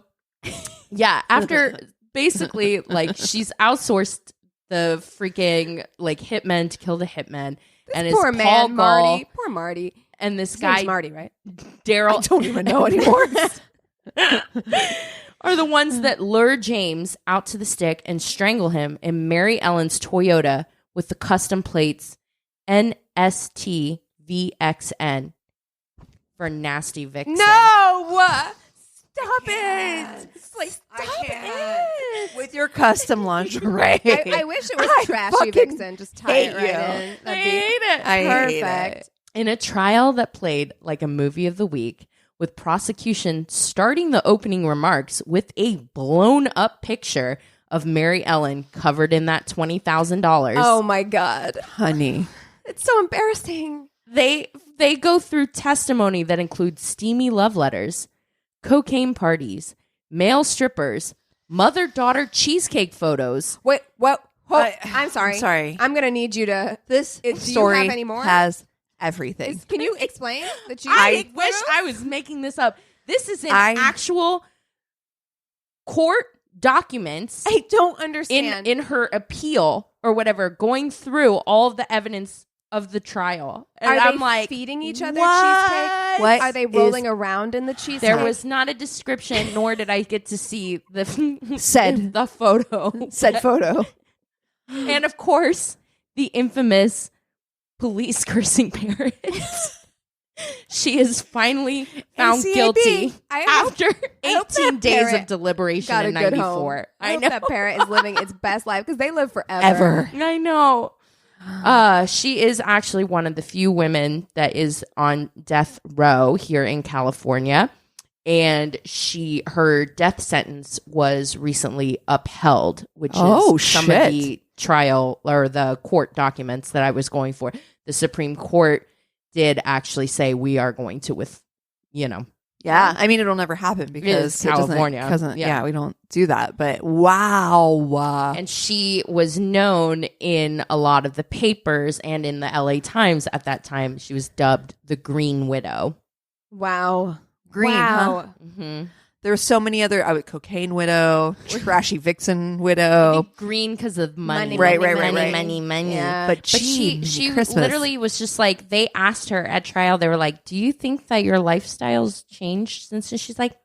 yeah, after basically, like, she's outsourced the freaking, like, hitman to kill the hitman. And Poor it's man, Paul Marty. Gall Poor Marty. and this His name's guy, Marty, right? Daryl. I don't even know anymore. are the ones that lure James out to the stick and strangle him in Mary Ellen's Toyota with the custom plates NSTVXN for Nasty Vixen. No! Stop it! It's like, stop it! With your custom lingerie. I wish it was Trashy fucking Vixen. Just tie it hate right you. in. I hate it. I hate Perfect. it. In a trial that played like a movie of the week, with prosecution starting the opening remarks with a blown up picture of Mary Ellen covered in that $20,000. Oh my God. Honey. It's so embarrassing. They go through testimony that includes steamy love letters, cocaine parties, male strippers, mother-daughter cheesecake photos. Wait, what? I'm sorry. I'm sorry. I'm going to need you to... This do you story have any more? has everything. Can you explain the cheesecake I wish photos? I was making this up. This is in actual court documents. I don't understand. in her appeal or whatever, going through all of the evidence of the trial. And Are I'm they like, feeding each other what? cheesecake? What Are they rolling around in the cheesecake? There was not a description, nor did I get to see the Said photo. said photo. And of course, the infamous police cursing parents. She is finally found NCAB. guilty I after hope 18 that days of parent deliberation got a in good 94. home. I I hope know. that parent is living its best life because they live forever. I know. She is actually one of the few women that is on death row here in California. And her death sentence was recently upheld, which is some of the trial or the court documents that I was going for. The Supreme Court did actually say we are going to Yeah, I mean, it'll never happen because California. Yeah, we don't do that. But wow. And she was known in a lot of the papers and in the LA Times at that time. She was dubbed the Green Widow. Wow. Green, wow. huh? Mm-hmm. There were so many other cocaine widow, trashy vixen widow. Green because of money. Right. Money. Yeah. But she Christmas. literally was just like, they asked her at trial, they were like, do you think that your lifestyle's changed since? And she's like,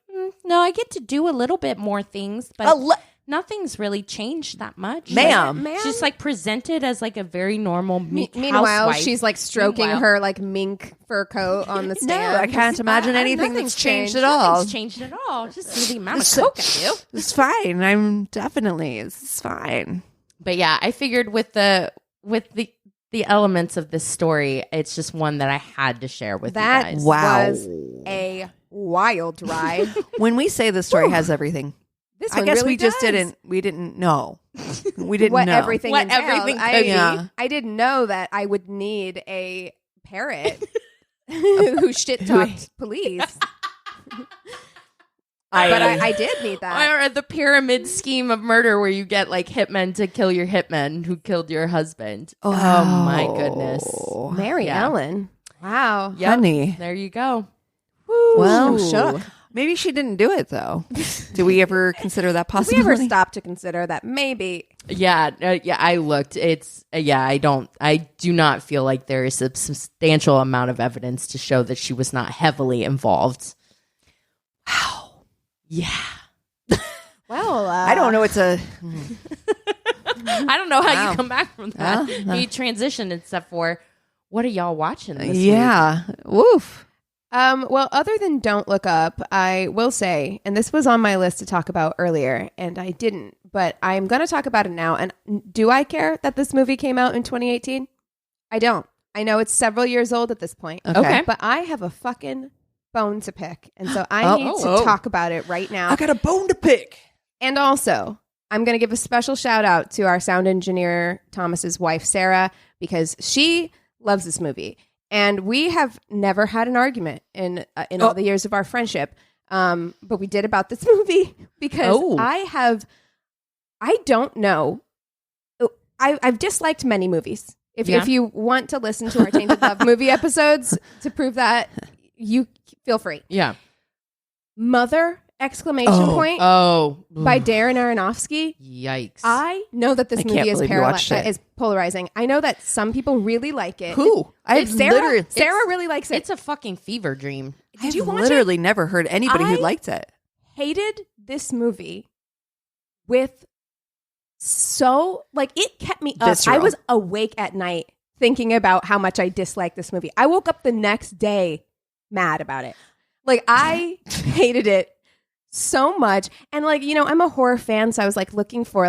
no, I get to do a little bit more things, but nothing's really changed that much. Ma'am. She's like presented as like a very normal Meanwhile, housewife. she's like stroking her like mink fur coat on the stand. No, I can't imagine anything that's changed at all. Nothing's changed at all. Just the amount of coke I do. It's fine. It's fine. But yeah, I figured with the elements of this story, it's just one that I had to share with you guys. Wow. Was a wild ride. When we say the story has everything, This I one guess really we just does. we didn't know. We didn't what know. everything What entails. everything could I, be. Yeah. I didn't know that I would need a parrot who shit talked police. But I did need that. Or the pyramid scheme of murder where you get like hitmen to kill your hitman who killed your husband. Oh my goodness. Mary Ellen. Wow. Yep. Honey. There you go. Well, I'm shook. maybe she didn't do it though. Do we ever consider that Did we possibility? ever stop to consider that maybe? Yeah, I looked. It's I do not feel like there is a substantial amount of evidence to show that she was not heavily involved. Wow. Yeah. Well, I don't know. It's a I don't know how Wow. you come back from that. You transition except for what are y'all watching this week? yeah. Woof. Well, other than Don't Look Up, I will say, and this was on my list to talk about earlier, and I didn't, but I'm going to talk about it now. And do I care that this movie came out in 2018? I don't. I know it's several years old at this point. Okay. But I have a fucking bone to pick. And so I need to talk about it right now. I got a bone to pick. And also, I'm going to give a special shout out to our sound engineer, Thomas's wife, Sarah, because she loves this movie. And we have never had an argument in all the years of our friendship. But we did about this movie because I don't know. I've disliked many movies. If you want to listen to our Tainted Love movie episodes to prove that, you feel free. Yeah. Mother! Exclamation point. Oh. By Darren Aronofsky. Yikes. I know that this movie is polarizing. I know that some people really like it. Who? Sarah really likes it. It's a fucking fever dream. Did you watch literally never heard anybody who liked it. Hated this movie with it kept me up. Visceral. I was awake at night thinking about how much I disliked this movie. I woke up the next day mad about it. Like, I hated it so much. And I'm a horror fan, so I was looking for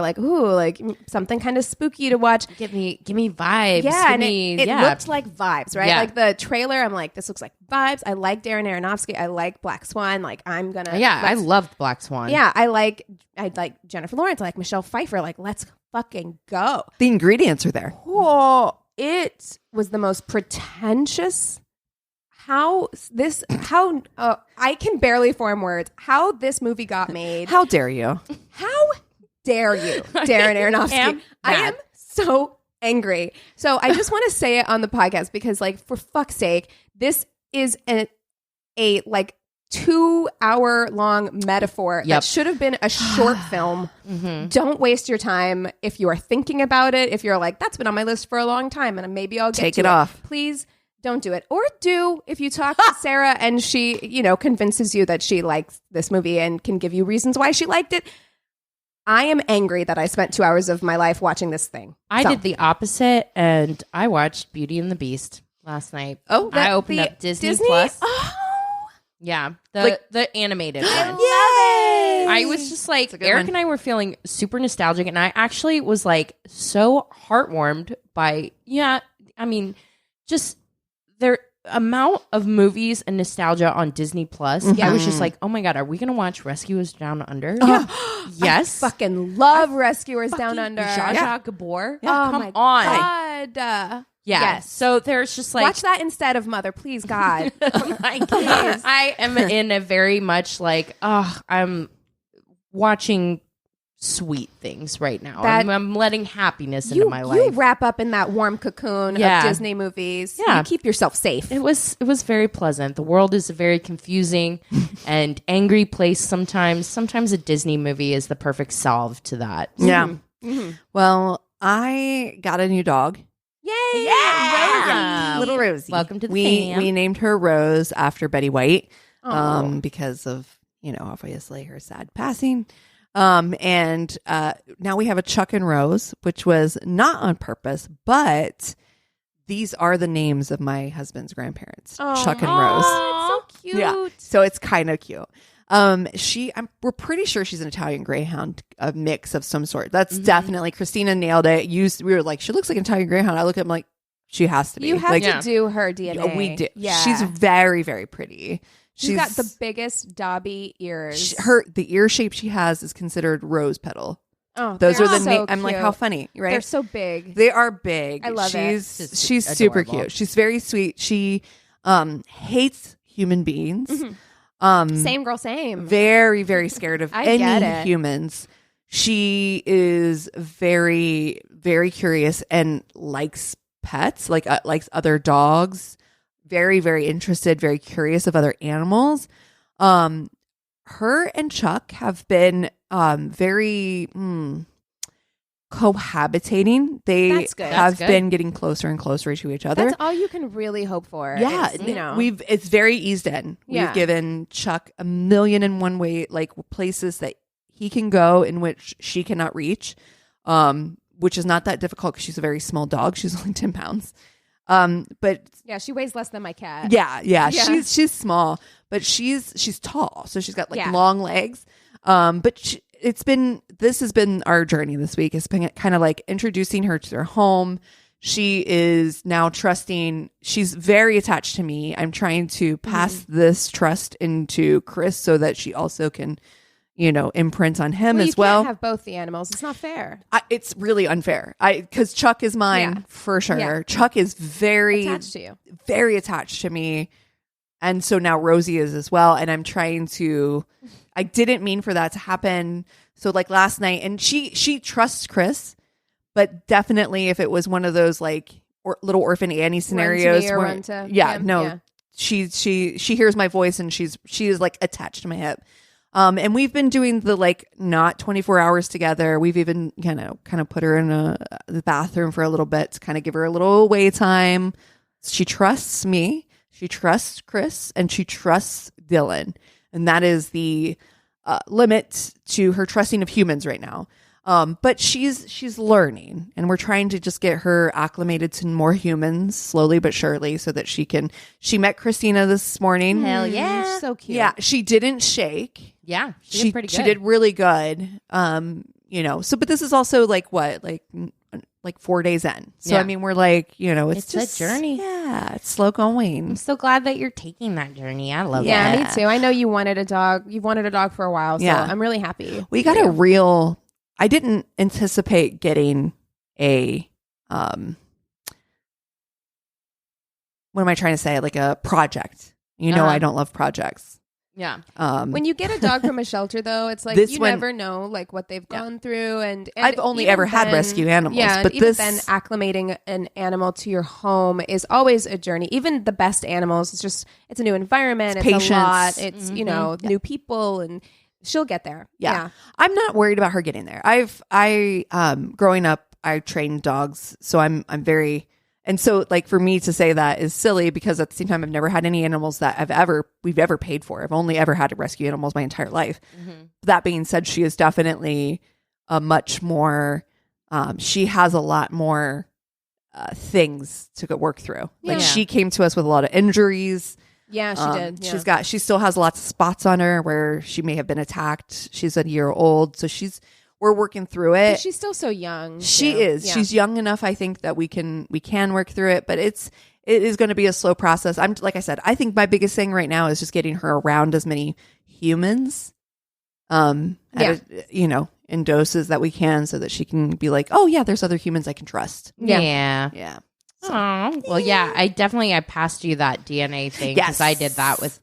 something kind of spooky to watch. Give me vibes. Yeah, and it looked like vibes, right? Yeah. Like the trailer, I'm like, this looks like vibes. I like Darren Aronofsky. I like Black Swan. I loved Black Swan. Yeah, I like Jennifer Lawrence. I like Michelle Pfeiffer. Let's fucking go. The ingredients are there. Oh, it was the most pretentious. I can barely form words. How this movie got made. How dare you? How dare you, Darren Aronofsky? I am so angry. So I just want to say it on the podcast because, for fuck's sake, this is a 2-hour-long metaphor that should have been a short film. Mm-hmm. Don't waste your time if you are thinking about it. If you're like, that's been on my list for a long time and maybe I'll get to it off. Please don't do it. Or do if you talk to Sarah and she, convinces you that she likes this movie and can give you reasons why she liked it. I am angry that I spent 2 hours of my life watching this thing. I did the opposite, and I watched Beauty and the Beast last night. Oh, I opened up Disney Plus. Oh, yeah, the animated one. Yay! I was just Eric and I were feeling super nostalgic, and I actually was so heartwarmed by just their amount of movies and nostalgia on Disney Plus. Mm-hmm. I was just like, oh my god, are we gonna watch Rescuers Down Under? Yeah. Yes. I fucking love Rescuers Down Under. Zsa Zsa Gabor. Yeah. Come my on. God. Yeah. Yes. So there's just watch that instead of Mother, please, God. I am in a very much I'm watching sweet things right now. I'm letting happiness into my life. You wrap up in that warm cocoon of Disney movies. Yeah. You keep yourself safe. It was very pleasant. The world is a very confusing and angry place sometimes. Sometimes a Disney movie is the perfect salve to that. Yeah. Mm-hmm. Well, I got a new dog. Yay! Yeah! Little Rosie. Welcome to the fam. We named her Rose after Betty White because of, obviously her sad passing. And now we have a Chuck and Rose, which was not on purpose, but these are the names of my husband's grandparents, Chuck and Rose. Oh, it's so cute. Yeah, so it's kind of cute. We're pretty sure she's an Italian Greyhound, a mix of some sort. That's definitely Christina nailed it. We were like, she looks like an Italian Greyhound. I look at him like, she has to be. You have to do her DNA. We do. Yeah, she's very, very pretty. She's got the biggest Dobby ears. The ear shape she has is considered rose petal. Oh, those are the so I'm like, how funny, right? They're so big. They are big. I love it. She's super cute. She's very sweet. She hates human beings. Mm-hmm. Same girl, same. Very, very scared of any humans. She is very, very curious and likes pets, likes other dogs. Very, very interested, very curious of other animals. Her and Chuck have been very cohabitating. They have been getting closer and closer to each other. That's all you can really hope for. Yeah, it's very eased in. Yeah. We've given Chuck 1,000,001 way places that he can go in which she cannot reach, which is not that difficult because she's a very small dog. She's only 10 pounds. But yeah, she weighs less than my cat. Yeah. She's small, but she's tall, so she's got long legs. But this has been our journey this week. It's been kind of introducing her to their home. She is now trusting. She's very attached to me. I'm trying to pass this trust into Chris so that she also can, imprint on him you as well. can't have both the animals. It's not fair. It's really unfair. Because Chuck is mine for sure. Yeah. Chuck is very Attached to you. very attached to me. And so now Rosie is as well. And I'm trying to, I didn't mean for that to happen. So like last night, and she trusts Chris, but definitely if it was one of those like little orphan Annie scenarios. She hears my voice and she is like attached to my hip. And we've been doing the like not 24 hours together. We've even kind of put her in the bathroom for a little bit to kind of give her a little away time. She trusts me. She trusts Chris and she trusts Dylan. And that is the limit to her trusting of humans right now. But she's learning, and we're trying to just get her acclimated to more humans slowly but surely so that she met Christina this morning. Hell yeah. She's so cute. Yeah. She didn't shake. Yeah. She did pretty good. She did really good. But this is also like what? Like 4 days in. So, Yeah. I mean, we're like, it's a just journey. Yeah. It's slow going. I'm so glad that you're taking that journey. I love Yeah, that. me too. I know you wanted a dog. You've wanted a dog for a while, so I'm really happy. We got I didn't anticipate getting a, what am I trying to say? Like a project. I don't love projects. Yeah. When you get a dog from a shelter, though, it's like never know like what they've gone through, and I've only ever had rescue animals. Yeah, but even then, acclimating an animal to your home is always a journey. Even the best animals, it's a new environment, it's patience. a lot, it's new people, and she'll get there. Yeah. I'm not worried about her getting there. Growing up, I trained dogs, so I'm very. And so, like, for me to say that is silly because at the same time, I've never had any animals that we've ever paid for. I've only ever had rescue animals my entire life. Mm-hmm. That being said, she is definitely a much more, she has a lot more things to work through. Like, she came to us with a lot of injuries. Yeah, she did. Yeah. She still has lots of spots on her where she may have been attacked. She's a year old. So we're working through it. But she's still so young. She is. Yeah. She's young enough, I think, that we can work through it. But it is going to be a slow process. Like I said, I think my biggest thing right now is just getting her around as many humans, in doses that we can, so that she can be like, oh yeah, there's other humans I can trust. Yeah. So, well, yeah, I passed you that DNA thing because I did that with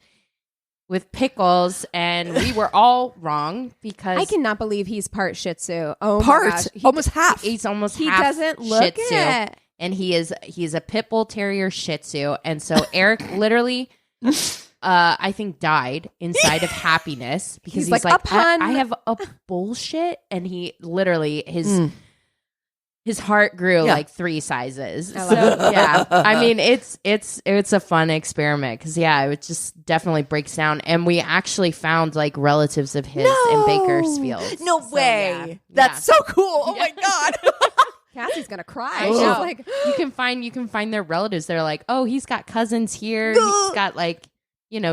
Pickles, and we were all wrong because I cannot believe he's part Shih Tzu. Oh, my gosh. Almost half. He's almost he half doesn't look Shih Tzu, it. and he's a pit bull terrier Shih Tzu, and so Eric literally, I think, died inside of happiness because he's like I have a bullshit, and he literally his heart grew like 3 sizes. So yeah, I mean it's a fun experiment because it just definitely breaks down, and we actually found like relatives of his in Bakersfield. No way, that's so cool! Oh my god, Cassie's gonna cry. She's like, you can find their relatives. They're like, oh, he's got cousins here. He's got like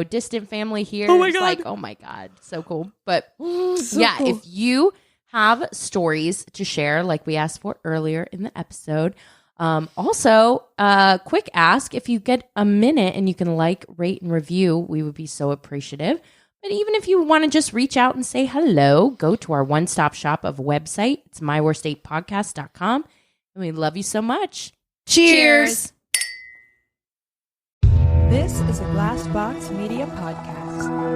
distant family here. Oh my it's god, like, oh my god, so cool. But cool. If you have stories to share like we asked for earlier in the episode. Also, quick ask, if you get a minute and you can rate and review, we would be so appreciative. But even if you want to just reach out and say hello, go to our one-stop shop of website. It's myworstatepodcast.com. And we love you so much. Cheers. This is a Glass Box Media Podcast.